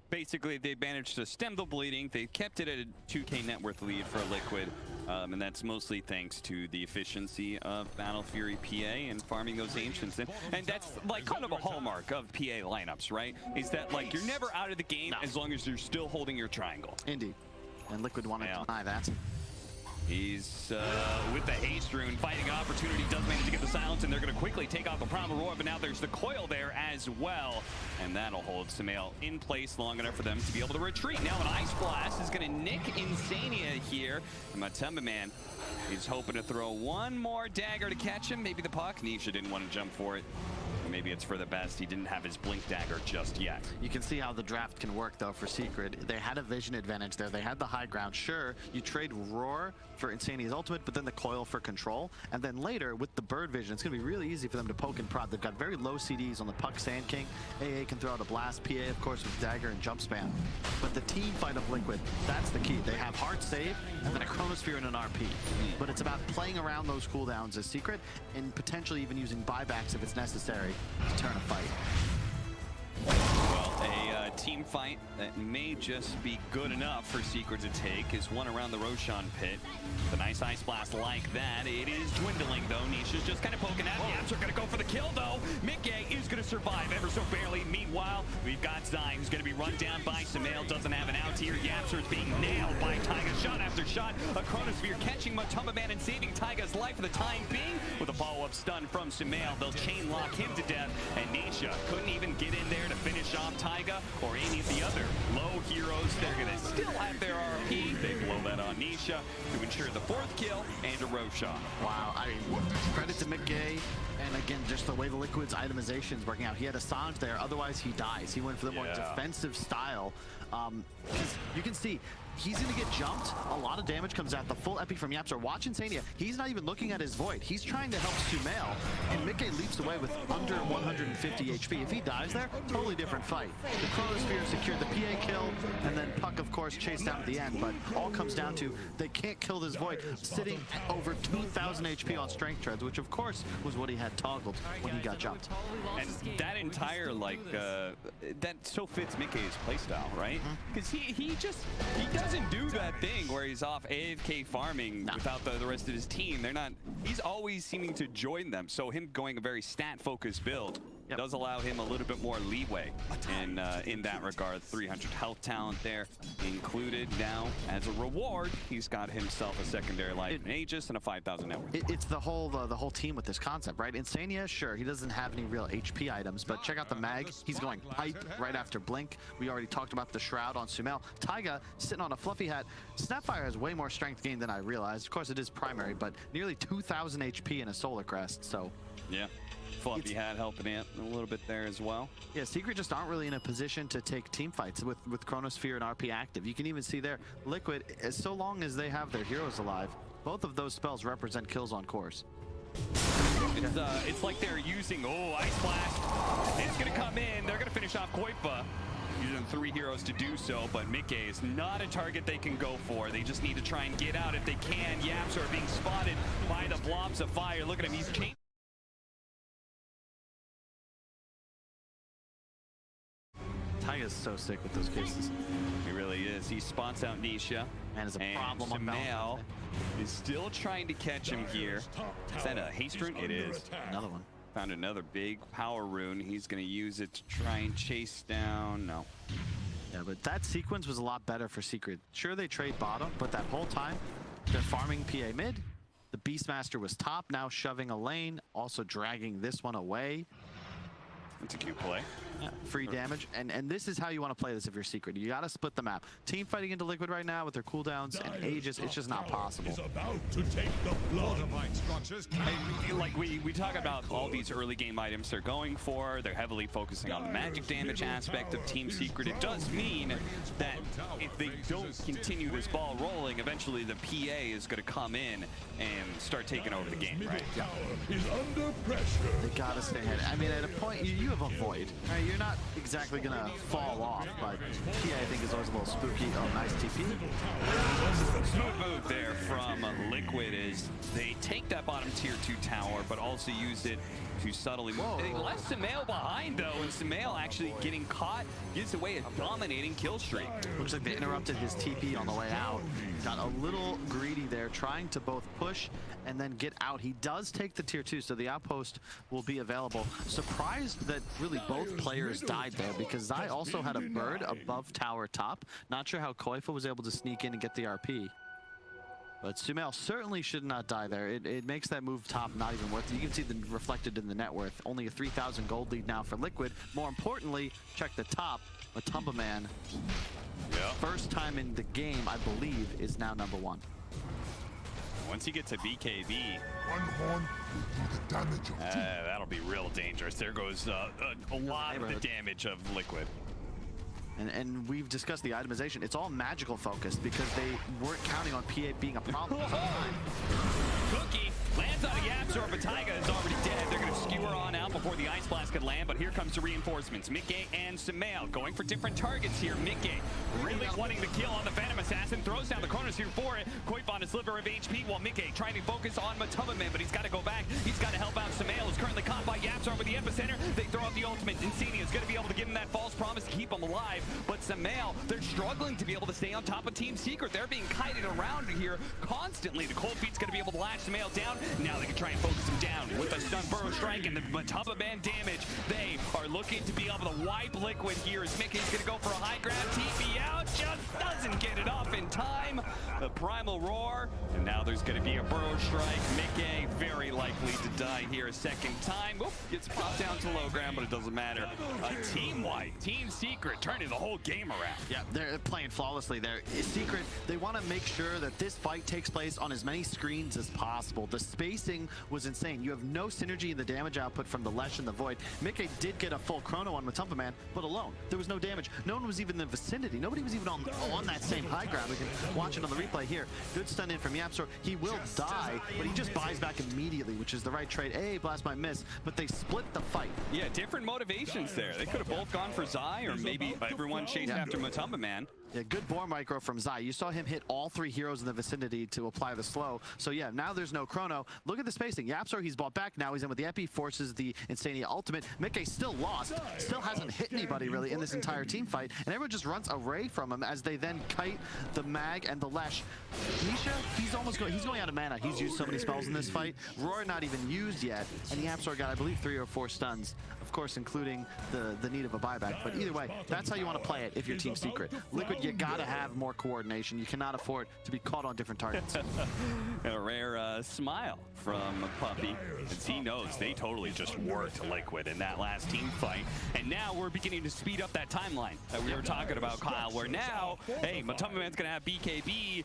Basically, they managed to stem the bleeding. They kept it at a 2K net worth lead for Liquid, and that's mostly thanks to the efficiency of Battle Fury PA and farming those Ancients. And that's like kind of a hallmark of PA lineups, right? Is that like you're never out of the game as long as you're still holding your triangle. Indeed, and Liquid wanted to deny that. He's with the haste rune, fighting an opportunity, does manage to get the silence, and they're going to quickly take out the Primal Roar, but now there's the coil there as well, and that'll hold Sumail in place long enough for them to be able to retreat. Now an Ice Blast is going to nick Insania here, and Matumba Man is hoping to throw one more dagger to catch him. Maybe the puck. Nisha didn't want to jump for it. Maybe it's for the best. He didn't have his Blink Dagger just yet. You can see how the draft can work, though, for Secret. They had a vision advantage there. They had the high ground. Sure, you trade Roar for Insania's ultimate, but then the coil for control. And then later, with the bird vision, it's going to be really easy for them to poke and prod. They've got very low CDs on the puck Sand King. AA can throw out a blast. PA, of course, with dagger and jump spam. But the team fight of Liquid, that's the key. They have hard save and then a Chronosphere and an RP. But it's about playing around those cooldowns as Secret and potentially even using buybacks if it's necessary to turn a fight. Well, a team fight that may just be good enough for Secret to take is one around the Roshan pit. The nice Ice Blast like that. It is dwindling, though. Nisha's just kind of poking at him. YapzOr going to go for the kill, though. Mickey is going to survive ever so barely. Meanwhile, we've got Zai, who's going to be run down by Sumail. Doesn't have an out here. YapzOr is being nailed by Taiga. Shot after shot. A Chronosphere catching Matumba Man and saving Taiga's life for the time being. With a follow-up stun from Sumail, they'll chain lock him to death. And Nisha couldn't even get in there to finish off Taiga or any of the other low heroes. They're going to still have their RP. They blow that on Nisha to ensure the 4th kill and a Roshan. Wow, I mean, credit to McGay. And again, just the way the Liquid's itemization is working out. He had Assange there, otherwise he dies. He went for the more defensive style. Because you can see, he's going to get jumped. A lot of damage comes out. The full epi from Yapzor. Watch Insania. He's not even looking at his Void. He's trying to help Sumail, and Mickey leaps away with under 150 HP. If he dies there, totally different fight. The Chronosphere secured the PA kill, and then Puck, of course, chased down at the end, but all comes down to they can't kill this Void sitting over 2,000 HP on Strength Treads, which, of course, was what he had toggled when he got jumped. And that entire, like, that so fits Mickey's playstyle, right? Because he doesn't do that thing where he's off AFK farming without the rest of his team. They're not, he's always seeming to join them. So him going a very stat-focused build does allow him a little bit more leeway in that regard. 300 health talent there included. Now, as a reward, he's got himself a secondary life, an Aegis, and a 5,000 net worth. It's the whole team with this concept, right? Insania, sure, he doesn't have any real HP items, but check out the mag. He's going pipe right after Blink. We already talked about the Shroud on Sumail. Taiga sitting on a fluffy hat. Snapfire has way more strength gain than I realized. Of course, it is primary, but nearly 2,000 HP in a Solar Crest, so... Yeah. Fluffy hat helping it a little bit there as well. Yeah, Secret just aren't really in a position to take team fights with Chronosphere and RP active. You can even see there, Liquid, as so long as they have their heroes alive, both of those spells represent kills on course. It's like they're using, Ice Blast. It's going to come in. They're going to finish off Koifa. Using 3 heroes to do so, but Mickey is not a target they can go for. They just need to try and get out if they can. Yaps are being spotted by the blobs of fire. Look at him. He's changing. Taiga's so sick with those cases. He really is. He spots out Nisha. Man, is a problem on Sumail is still trying to catch him here. Is that a haste rune? It is. Another one. Found another big power rune. He's going to use it to try and chase down. No. Yeah, but that sequence was a lot better for Secret. Sure, they trade bottom, but that whole time, they're farming PA mid. The Beastmaster was top, now shoving a lane, also dragging this one away. That's a cute play. Yeah, free damage, and this is how you want to play this if you're Secret. You got to split the map. Team fighting into Liquid right now with their cooldowns and Aegis, it's just not possible. Is about to take the blood. Structures. Like we talk about all these early game items they're going for. They're heavily focusing on the magic damage aspect of Team Secret. It does mean that if they don't continue this ball rolling, eventually the PA is going to come in and start taking over the game, right? Tower is under pressure. They got to stay ahead. I mean, at a point, you have a Void. Right? You're not exactly going to fall off, but PA, I think, is always a little spooky. Oh, nice TP. Smooth move there from Liquid is they take that bottom tier 2 tower, but also use it to subtly move. They left Sumail behind, though, and Sumail actually getting caught gives away a dominating kill streak. Looks like they interrupted his TP on the way out. Got a little greedy there, trying to both push and then get out. He does take the tier 2, so the outpost will be available. Surprised that really both players died there, because Zai also had a bird above tower top. Not sure how Koifa was able to sneak in and get the RP. But Sumail certainly should not die there. It makes that move top not even worth it. You can see the reflected in the net worth. Only a 3,000 gold lead now for Liquid. More importantly, check the top. Matumba Man, first time in the game, I believe, is now #1. Once you get to BKB, One horn will do the damage of two. that'll be real dangerous. There goes a lot of the damage of Liquid. And we've discussed the itemization. It's all magical focused because they weren't counting on PA being a problem. Cookie lands on a Yapzor, but Taiga is already dead. They're going to skewer on out before the Ice Blast can land, but here comes the reinforcements. Mickey and Sumail going for different targets here. Mickey really wanting the kill on the Phantom Assassin, throws down the corners here for it. Koifa on a sliver of HP, while Mickey trying to focus on Matumba Man, but he's got to go back. He's got to help out Sumail, who's currently caught by Yapzor with the epicenter. They throw out the ultimate. Insania is going to be able to give him that false promise to keep him alive, but Sumail, they're struggling to be able to stay on top of Team Secret. They're being kited around here constantly. The Cold Feet's going to be able to latch Sumail down. Now they can try and focus him down with a stun burrow strike and the Matumba Man damage. They are looking to be able to wipe Liquid here as Mickey's going to go for a high grab. TP out, just doesn't get it off in time. The Primal Roar, and now there's going to be a burrow strike. Mickey very likely to die here a second time. Oop, gets drop down to low ground, but it doesn't matter. Team White, Team Secret turning the whole game around. Yeah, they're playing flawlessly there. Secret, they want to make sure that this fight takes place on as many screens as possible. The spacing was insane. You have no synergy in the damage output from the Lesh and the Void. Mickey did get a full chrono on Matumba Man, but alone. There was no damage. No one was even in the vicinity. Nobody was even on that same high ground. We can watch it on the replay here. Good stun in from YapzOr. He will die, but he just buys back immediately, which is the right trade. Hey, Blast might miss, but they split the fight. Yeah, different motivations there. They could have both gone for Zai, or maybe everyone chased after Matumba Man. Yeah, good boar micro from Zai. You saw him hit all 3 heroes in the vicinity to apply the slow. So yeah, now there's no chrono. Look at the spacing. YapzOr, he's bought back. Now he's in with the Epi, forces the Insania ultimate. Mickey still lost. Still hasn't hit anybody really in this entire team fight. And everyone just runs away from him as they then kite the Mag and the Lesh. Nisha, he's going out of mana. He's used so many spells in this fight. Roar not even used yet. And YapzOr got, I believe, 3 or 4 stuns. Of course, including the need of a buyback. But either way, that's how you want to play it if you're Team Secret. Liquid, you gotta have more coordination. You cannot afford to be caught on different targets. A rare smile from Puppey, as he knows they totally just worked Liquid in that last team fight. And now we're beginning to speed up that timeline that we were talking about, Kyle, where now, hey, Matumba Man's gonna have BKB.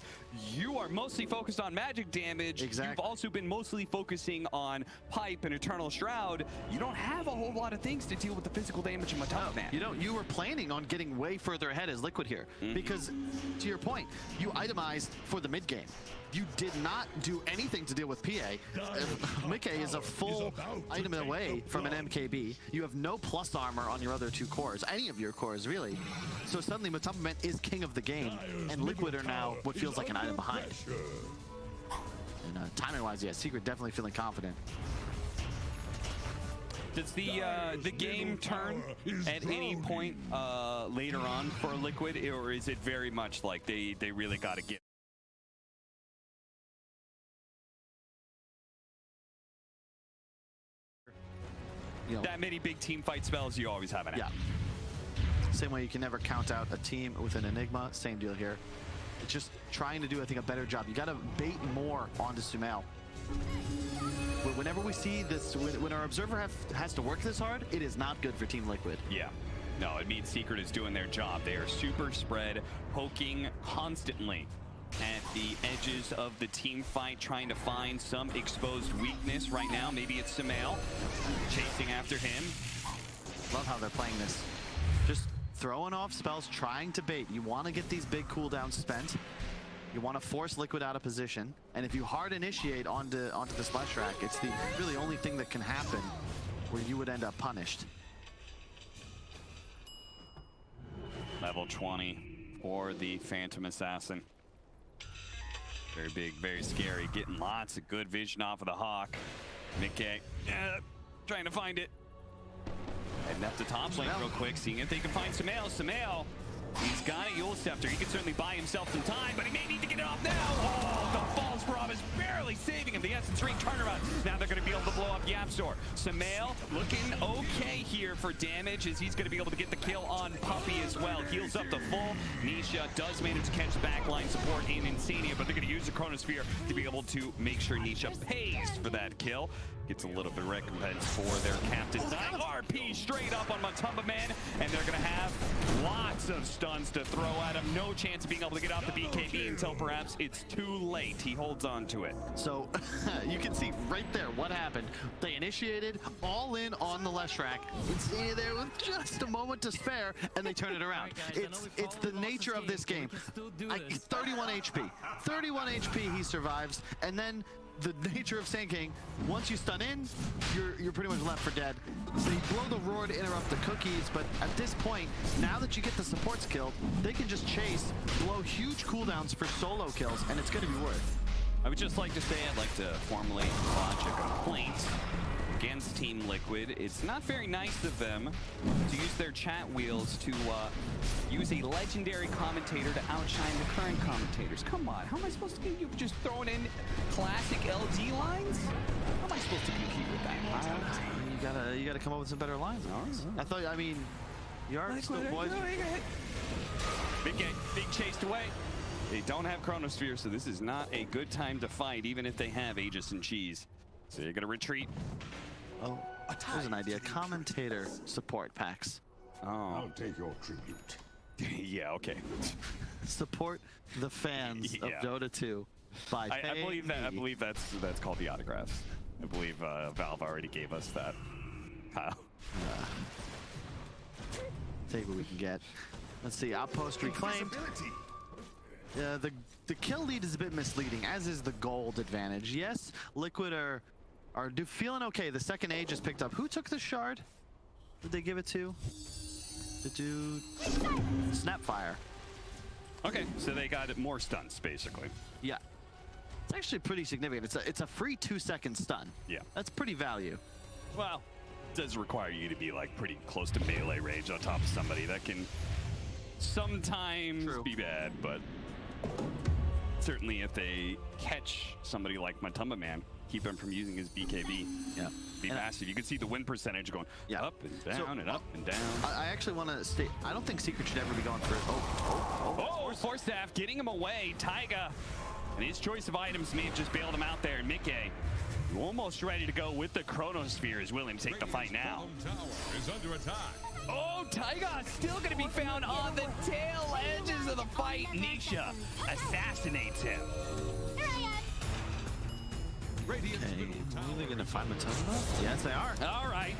You are mostly focused on magic damage. Exactly. You've also been mostly focusing on Pipe and Eternal Shroud. You don't have a whole lot of things to deal with the physical damage of Matumba Man. You know, you were planning on getting way further ahead as Liquid here, because to your point, you itemized for the mid game. You did not do anything to deal with PA. Mickey is a full item away from an MKB. You have no plus armor on your other 2 cores, any of your cores really. So suddenly Matumba Man is king of the game, and Liquid are now what feels like an item behind. And timing-wise, yeah, Secret definitely feeling confident. Does the game turn at any point later on for Liquid, or is it very much like they really got to get? You know, that many big team fight spells, you always have an out. Yeah. Same way you can never count out a team with an Enigma, same deal here. It's just trying to do, I think, a better job. You got to bait more onto Sumail. Whenever we see this, when our observer has to work this hard, it is not good for Team Liquid. Yeah. No, it means Secret is doing their job. They are super spread, poking constantly at the edges of the team fight, trying to find some exposed weakness right now. Maybe it's Sumail chasing after him. Love how they're playing this. Just throwing off spells, trying to bait. You want to get these big cooldowns spent. You want to force Liquid out of position. And if you hard initiate onto the splash rack, it's the really only thing that can happen where you would end up punished. Level 20 for the Phantom Assassin. Very big, very scary. Getting lots of good vision off of the Hawk. Mickey, trying to find it. Heading up the top lane real quick, seeing if they can find Sumail. Sumail, he's got a Yule Scepter. He can certainly buy himself some time, but he may need to get it off now. Oh, the False Prob is barely saving him. The Essence Ring turnaround. Now they're going to be able to blow up YapzOr. Sumail looking okay here for damage, as he's going to be able to get the kill on Puppey as well. Heals up the full. Nisha does manage to catch backline support in Insania, but they're going to use the Chronosphere to be able to make sure Nisha pays for that kill. Gets a little bit of recompense for their captain. RP straight up on Matumba Man, and they're going to have lots of stuns to throw at him. No chance of being able to get off the BKB until perhaps it's too late. He holds on to it. So you can see right there what happened. They initiated all in on the Lesh rack. Insania there with just a moment to spare, and they turn it around. It's the nature of this game. 31 HP. 31 HP he survives, and then the nature of Sand King, once you stun in, you're pretty much left for dead. They blow the roar to interrupt the cookies, but at this point, now that you get the supports killed, they can just chase, blow huge cooldowns for solo kills, and it's going to be worth. I would just like to say I'd like to formally lodge a complaint against Team Liquid. It's not very nice of them to use their chat wheels to use a legendary commentator to outshine the current commentators. Come on, how am I supposed to be just throwing in classic LG lines? How am I supposed to compete with that? You gotta come up with some better lines. I thought, I mean, you are still boys. Big chased away. They don't have Chronosphere, so this is not a good time to fight, even if they have Aegis and Cheese. So you're gonna retreat. Oh, there's an idea. Commentator support packs. Oh, I'll take your tribute. yeah, okay. Support the fans of Yeah. Dota 2 by I believe that. I me. believe that's called the autographs. I believe Valve already gave us that. Kyle. Take what we can get. Let's see. Outpost reclaimed. The kill lead is a bit misleading, as is the gold advantage. Yes, Liquid are feeling okay. The second age is picked up. Who took the shard? Did they give it to? The dude. Snapfire. Okay, so they got more stunts basically. Yeah. It's actually pretty significant. It's a free 2-second stun. Yeah. That's pretty value. Well, it does require you to be like pretty close to melee range on top of somebody. That can sometimes be bad, but certainly if they catch somebody like Matumba Man, keep him from using his BKB. Yeah. Be massive. You can see the win percentage going up and down and up and down. I actually want to state, I don't think Secret should ever be going for it. Oh, Force Staff getting him away. Taiga and his choice of items may have just bailed him out there. And Mickey, almost ready to go with the Chronosphere, is willing to take the fight now. Tower is under attack. Oh, Taiga still going to be found on the tail edges of the fight. Nisha assassinates him. Radiant's Okay, middle tower are they gonna is find under Matumba? Yes, they are. All right.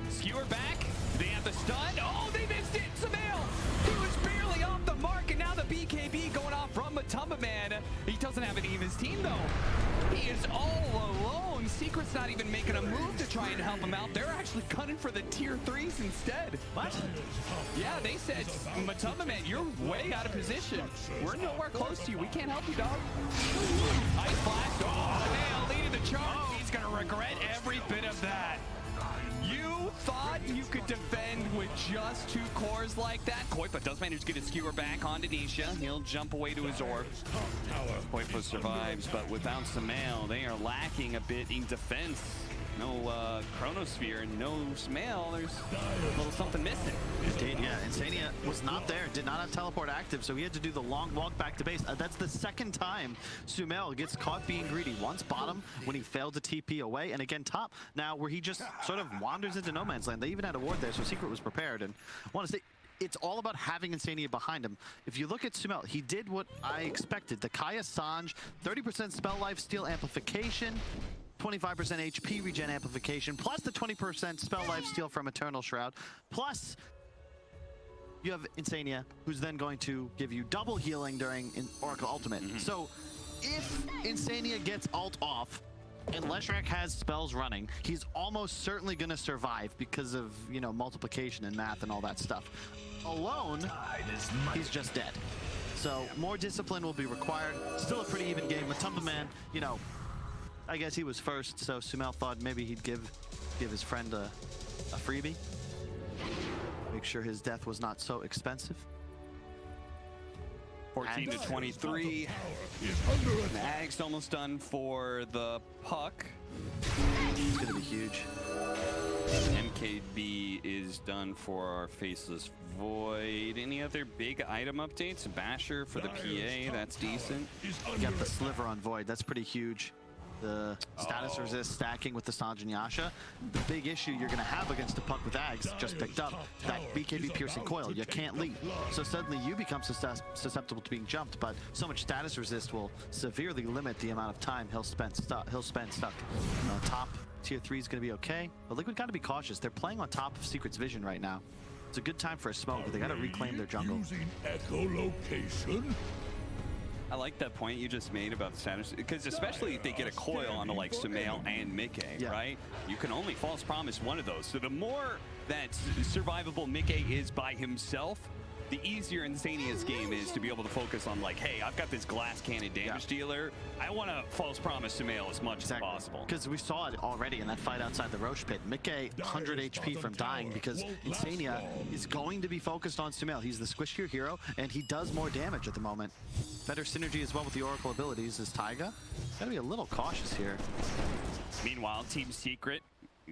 Skewer back. They have the stun. Oh, they missed it. Samael. He was barely off the mark, and now the BKB going off from Matumba Man. He doesn't have any of his team, though. He is all alone. Secret's not even making a move to try and help him out. They're actually gunning for the tier 3s instead. What? Yeah, they said, Matumba Man, you're way out of position. We're nowhere close to you. We can't help you, dog. Ice blast. Oh, Samael leading the charge. He's going to regret every bit of that. You thought you could defend with just 2 cores like that? Koipa does manage to get his skewer back onto Nisha. He'll jump away to his orb. Koipa survives, but without Samael, they are lacking a bit in defense. No Chronosphere, no Samael. There's a little something missing. Indeed, yeah. Insania was not there, did not have teleport active, so he had to do the long walk back to base. That's the second time Sumail gets caught being greedy. Once bottom, when he failed to TP away, and again top, now where he just sort of wanders into no man's land. They even had a ward there, so Secret was prepared. And I want to say, it's all about having Insania behind him. If you look at Sumail, he did what I expected. The Kaya Sanj, 30% spell life steal amplification, 25% HP regen amplification, plus the 20% spell life steal from Eternal Shroud, plus you have Insania, who's then going to give you double healing during Oracle Ultimate. So if Insania gets ult off, and Leshrac has spells running, he's almost certainly going to survive because of, you know, multiplication and math and all that stuff. Alone, he's just dead. So more discipline will be required. Still a pretty even game. Matumba Man, you know, I guess he was first, so Sumail thought maybe he'd give his friend a freebie. Make sure his death was not so expensive. 14 to 23. Mag's almost done for the puck. It's gonna be huge. MKB is done for our Faceless Void. Any other big item updates? Basher for the PA, that's decent. You got the sliver on Void, that's pretty huge. The status resist stacking with the Sanj and Yasha. The big issue you're going to have against the puck with Ags just picked up, that BKB piercing coil. You can't leave. So suddenly you become susceptible to being jumped, but so much status resist will severely limit the amount of time he'll spend stuck. Top tier 3 is going to be okay, but Liquid got to be cautious. They're playing on top of Secret's vision right now. It's a good time for a smoke, but they got to reclaim their jungle. Using echolocation? I like that point you just made about the status, because especially if they get a coil onto like Sumail and Mickey, right? You can only false promise one of those. So the more that survivable Mickey is by himself, the easier Insania's game is to be able to focus on like, hey, I've got this glass cannon damage dealer. I want to false promise Sumail as much as possible. Because we saw it already in that fight outside the Roche pit. Mickey, 100 HP from dying because Insania is going to be focused on Sumail. He's the squishier hero, and he does more damage at the moment. Better synergy as well with the Oracle abilities is Taiga. Gotta be a little cautious here. Meanwhile, Team Secret,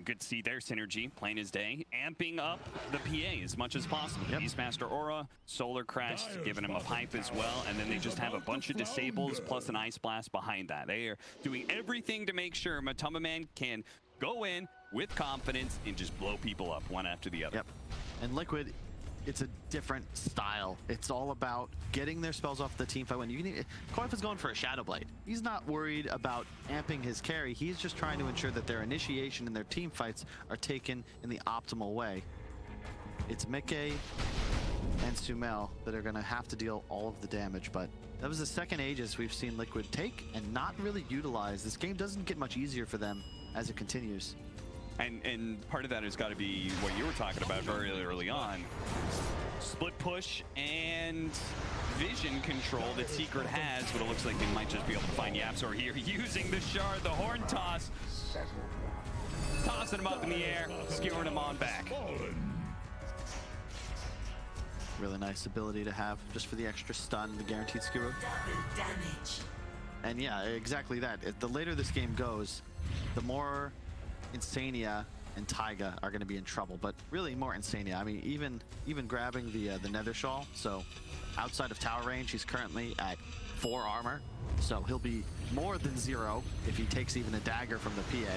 good to see their synergy, plain as day, amping up the PA as much as possible. Beastmaster Aura, Solar Crest, giving him a pipe as well, and then they just have a bunch of disables plus an Ice Blast behind that. They are doing everything to make sure Matumba Man can go in with confidence and just blow people up one after the other. Yep. And Liquid, it's a different style. It's all about getting their spells off the team fight. When you can, Koif is going for a Shadow Blade. He's not worried about amping his carry. He's just trying to ensure that their initiation and their team fights are taken in the optimal way. It's Mickey and Sumail that are going to have to deal all of the damage, but that was the second Aegis we've seen Liquid take and not really utilize. This game doesn't get much easier for them as it continues. And part of that has got to be what you were talking about very early on. Split push and vision control that Secret has, but it looks like they might just be able to find YapzOr here using the shard, the horn toss. Tossing him up in the air, skewering him on back. Really nice ability to have just for the extra stun, the guaranteed skewer. And yeah, exactly that. The later this game goes, the more Insania and Taiga are going to be in trouble, but really more Insania. I mean, even grabbing the Nether Shawl, so outside of tower range, he's currently at 4 armor, so he'll be more than 0 if he takes even a dagger from the PA.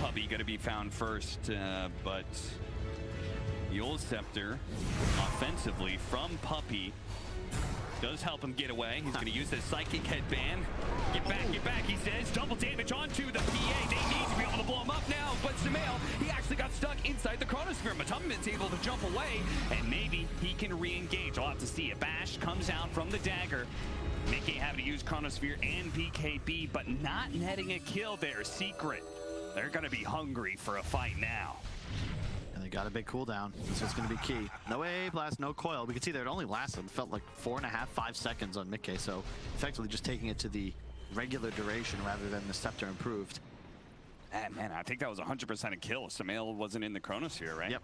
Puppy going to be found first, but Yule Scepter offensively from Puppy does help him get away. He's going to use his Psychic Headband. Get back, he says. Double damage onto the PA. They need to be able to blow him up now, but Sumail, he actually got stuck inside the Chronosphere. Matumaman's able to jump away, and maybe he can re-engage. We'll have to see. A bash comes out from the dagger. Mickey having to use Chronosphere and BKB, but not netting a kill there. Secret, they're going to be hungry for a fight now. And they got a big cooldown. This is going to be key. No A blast, no coil. We can see there it only lasted, felt like 4.5, 5 seconds on Mickey. So effectively just taking it to the regular duration rather than the Scepter improved. Man, I think that was 100% a kill. Sumail wasn't in the Chronosphere, right? Yep.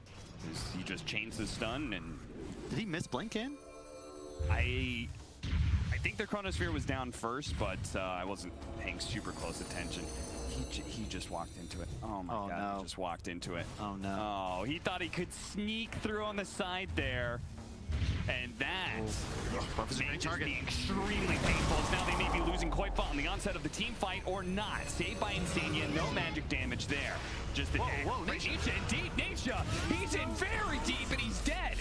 He just changed the stun and... Did he miss blink in? I think the Chronosphere was down first, but I wasn't paying super close attention. He just walked into it. Oh my god, no. He just walked into it. Oh no. Oh, he thought he could sneak through on the side there. And that may just be extremely painful, as now they may be losing Koifa on the onset of the team fight or not. Saved by Insania, no magic damage there. Just the Nisha in deep. Nisha, he's in very deep and he's dead.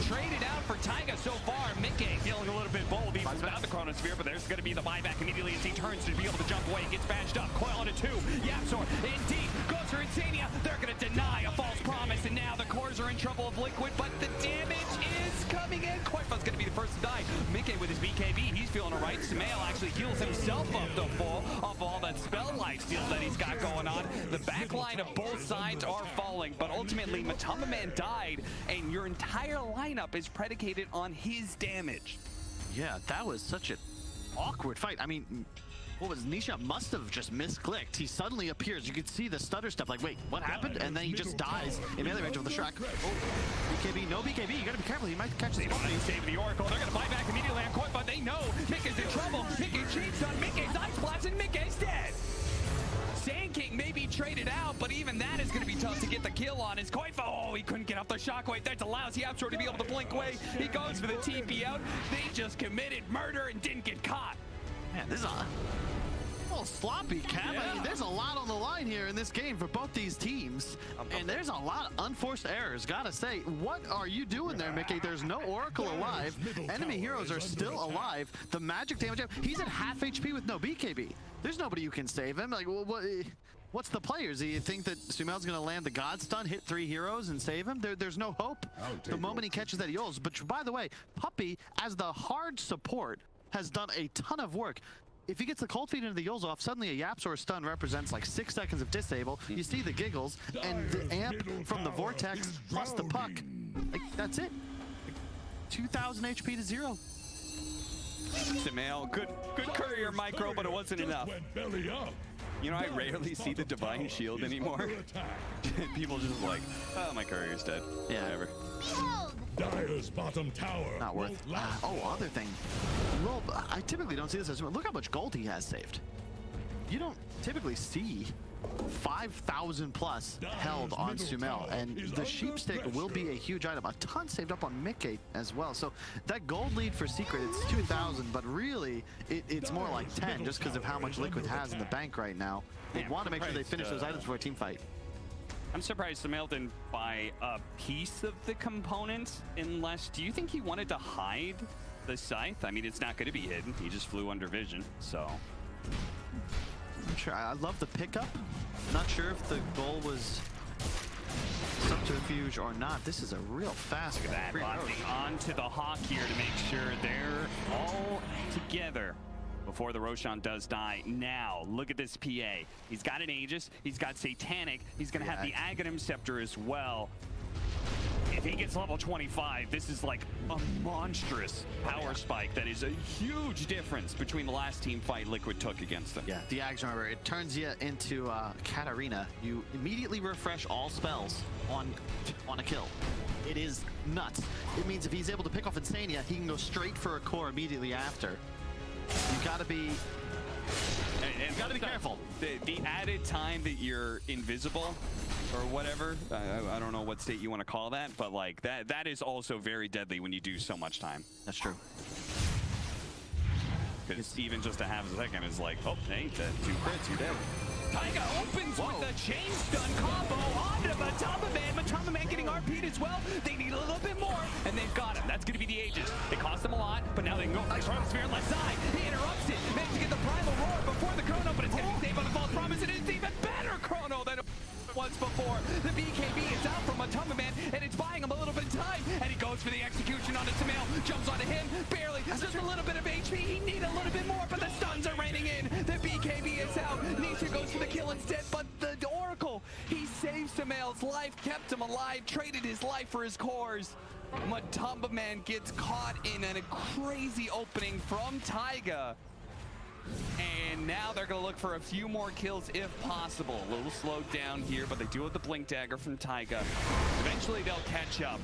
Traded out for Taiga so far. Mickey feeling a little bit bold even without the Chronosphere, but there's going to be the buyback immediately as he turns to be able to jump away. Gets bashed up. Coil on a 2. YapzOr in deep. Goes for Insania. They're going to deny a false promise, and now the cores are in trouble of Liquid, but the damage is coming in. Koifa's going to be the first to die. Mickey with his BKB, he's feeling all right. Sumail actually heals himself up to full off all that spell lifesteal that he's got going on. The back line of both sides are falling, but ultimately Matumaman died, and your entire lineup is predicated on his damage. Yeah, that was such an awkward fight. I mean, what was Nisha must have just misclicked. He suddenly appears. You could see the stutter step like, wait, what happened? And then he just dies in melee range of the Shrek. Oh, BKB, no BKB. You gotta be careful. He might catch the spot. Save the Oracle. They're gonna buy back immediately on Koifa. They know Mickey's in trouble. Mickey cheats on Mickey's Ice Blast, and Mickey's dead. Sand King may be traded out, but even that is going to be tough to get the kill on. Is Koifa? Oh, he couldn't get off the shockwave. That allows YapzOr to be able to blink away. He goes for the TP out. They just committed murder and didn't get caught. Man, this is a little sloppy, Cam. I mean, there's a lot on the line here in this game for both these teams, and there's a lot of unforced errors. Gotta say, what are you doing there, Mickey? There's no Oracle alive. Enemy heroes are still alive. The magic damage, he's at half HP with no BKB. There's nobody who can save him. Like, what's the players? Do you think that Sumail's going to land the God Stun, hit 3 heroes, and save him? There's no hope. The moment he catches that, he yells. But by the way, Puppy, as the hard support, has done a ton of work. If he gets the cold feet into the Yules off, suddenly a YapzOr stun represents like 6 seconds of disable. You see the giggles, and the amp from the Vortex plus the puck. Like, that's it. Like, 2,000 HP to 0. Sumail, good courier micro, but it wasn't enough. You know, I rarely see the Divine Shield anymore. People just like, oh, my courier's dead. Yeah. Whatever. Dire's bottom tower. Not worth. Other thing. Well, I typically don't see this as well. Look how much gold he has saved. You don't typically see 5,000 plus held on Sumail, and the sheep stick will be a huge item. A ton saved up on Mickey as well. So that gold lead for Secret, it's 2,000, but really it's more like 10 just because of how much Liquid has in the bank right now. They Yeah, want to make sure they surprised, finish those items for a team fight. I'm surprised Sumail didn't buy a piece of the components, unless, do you think he wanted to hide the scythe? I mean, it's not going to be hidden. He just flew under vision, so. I'm sure. I love the pickup. Not sure if the goal was subterfuge or not. This is a real fast Look at that, bouncing onto the Hawk here to make sure they're all together before the Roshan does die. Now, look at this PA. He's got an Aegis, he's got Satanic, he's gonna have the Aghanim Scepter as well. If he gets level 25, this is like a monstrous power spike that is a huge difference between the last team fight Liquid took against them. Yeah, the Ags, remember, it turns you into Katarina. You immediately refresh all spells on a kill. It is nuts. It means if he's able to pick off Insania, he can go straight for a core immediately after. You gotta be careful. The added time that you're invisible or whatever, I don't know what state you want to call that, but like that is also very deadly when you do so much time. That's true. Because even just a half a second is like, oh, hey, 2 crits, you're dead. Taiga opens with a chain stun combo onto Matamba Man. Matamba Man getting RP'd as well. They need a little bit more, and they've got him. That's going to be the Aegis. It cost them a lot, but now they can go nice Chronosphere left side. He interrupts it, managed to get the Primal Roar before the Chrono, but it's going to be saved by the False Promise. It is even better Chrono than it was before. The BKB is out from Matamba Man, and it's buying him a little bit of time, and he goes for the execution onto Sumail. Jumps onto him, barely. Just a little bit of HP. He needed a little bit more, but the stuns are raining in. The BKB is out. Nisha goes for the kill instead, but the Oracle, he saved Sumail's life, kept him alive, traded his life for his cores. Matamba Man gets caught in a crazy opening from Taiga. And now they're going to look for a few more kills if possible. A little slowed down here, but they do have the Blink Dagger from Taiga. Eventually they'll catch up.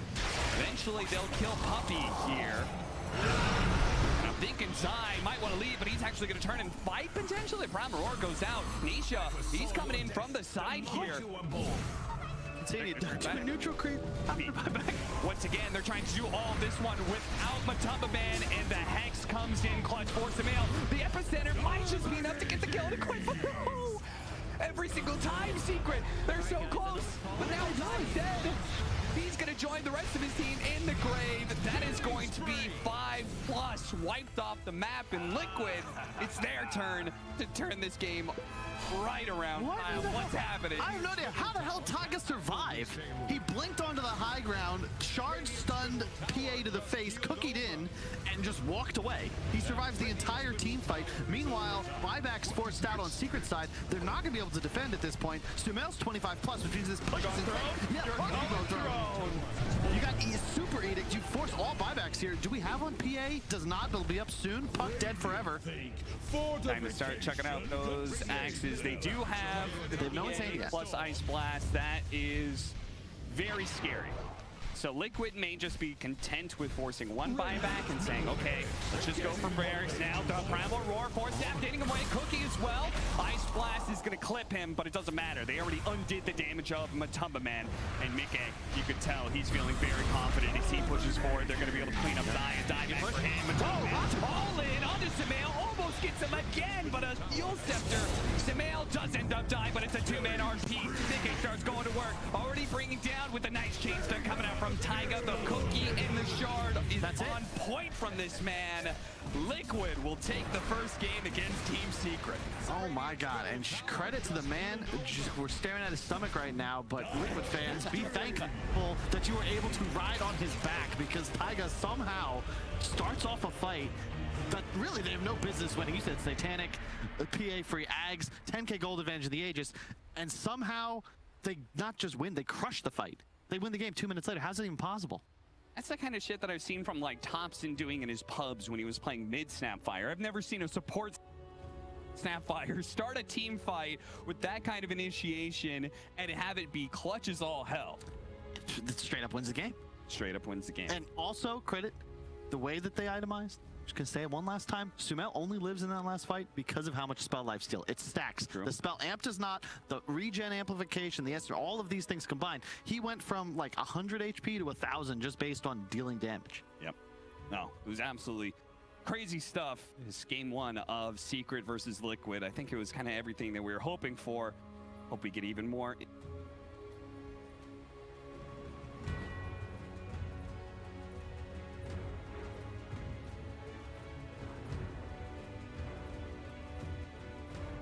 Eventually they'll kill Puppey here. And I'm thinking Zai might want to leave, but he's actually going to turn and fight potentially. Primal Roar goes out. Nisha, he's coming in from the side here. Neutral creep. Once again, they're trying to do all this one without Matamba Man, and the Hex comes in clutch for Sumail. The epicenter might just be enough to get the kill to quit. Every single time, Secret. They're so close, but now Zai's dead. He's going to join the rest of his team in the grave. That is going to be 5+ wiped off the map in Liquid. It's their turn to turn this game right around. What's happening? I have no idea. How the hell Taiga survived? He blinked onto the high ground, charged, stunned PA to the face, cookied in, and just walked away. He survives the entire team fight. Meanwhile, Buyback's forced out on Secret side. They're not going to be able to defend at this point. Sumail's 25+, which means this push is insane. Yeah, thrown. You got Super Edict. You force all buybacks here. Do we have one? PA does not. They'll be up soon. Puck dead forever. Time to start checking out those axes. They do have the no Insania plus Ice Blast. That is very scary. So Liquid may just be content with forcing one buyback and saying, okay, let's just go for Barracks now. The Primal Roar, force snap, getting away. Cookie as well. Ice Blast is going to clip him, but it doesn't matter. They already undid the damage of Matamba Man. And Mickey, you could tell he's feeling very confident as he pushes forward. They're going to be able to clean up Zai and die back for him. Matamba Man all in onto Sumail. Almost gets him again, but a Yule Scepter. Sumail does end up dying, but it's a 2-man RP. Mickey starts going to work. Already bringing down with a nice chain stun coming out from Taiga. The Cookie and the Shard is on point from this man. Liquid will take the first game against Team Secret. Oh my god, and credit to the man. We're staring at his stomach right now, but Liquid fans, be thankful that you were able to ride on his back, because Taiga somehow starts off a fight that really they have no business winning. You said Satanic, PA free Ags, 10k gold advantage of the Aegis, and somehow they not just win, they crush the fight. They win the game 2 minutes later. How's it even possible? That's the kind of shit that I've seen from like Thompson doing in his pubs when he was playing mid Snapfire. I've never seen a support Snapfire start a team fight with that kind of initiation and have it be clutch as all hell. It straight up wins the game. Straight up wins the game. And also credit the way that they itemized. Just gonna say it one last time. Sumail only lives in that last fight because of how much spell lifesteal. It stacks. True. The spell amp does not. The regen amplification, the Esther, all of these things combined. He went from like 100 HP to 1,000 just based on dealing damage. Yep. No, it was absolutely Crazy stuff. It's game one of Secret versus Liquid. I think it was kind of everything that we were hoping for. Hope we get even more.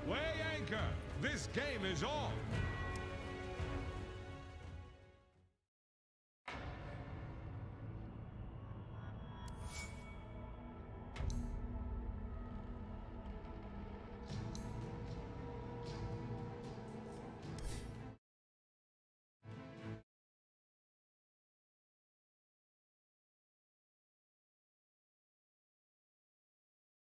Weigh anchor. This game is on.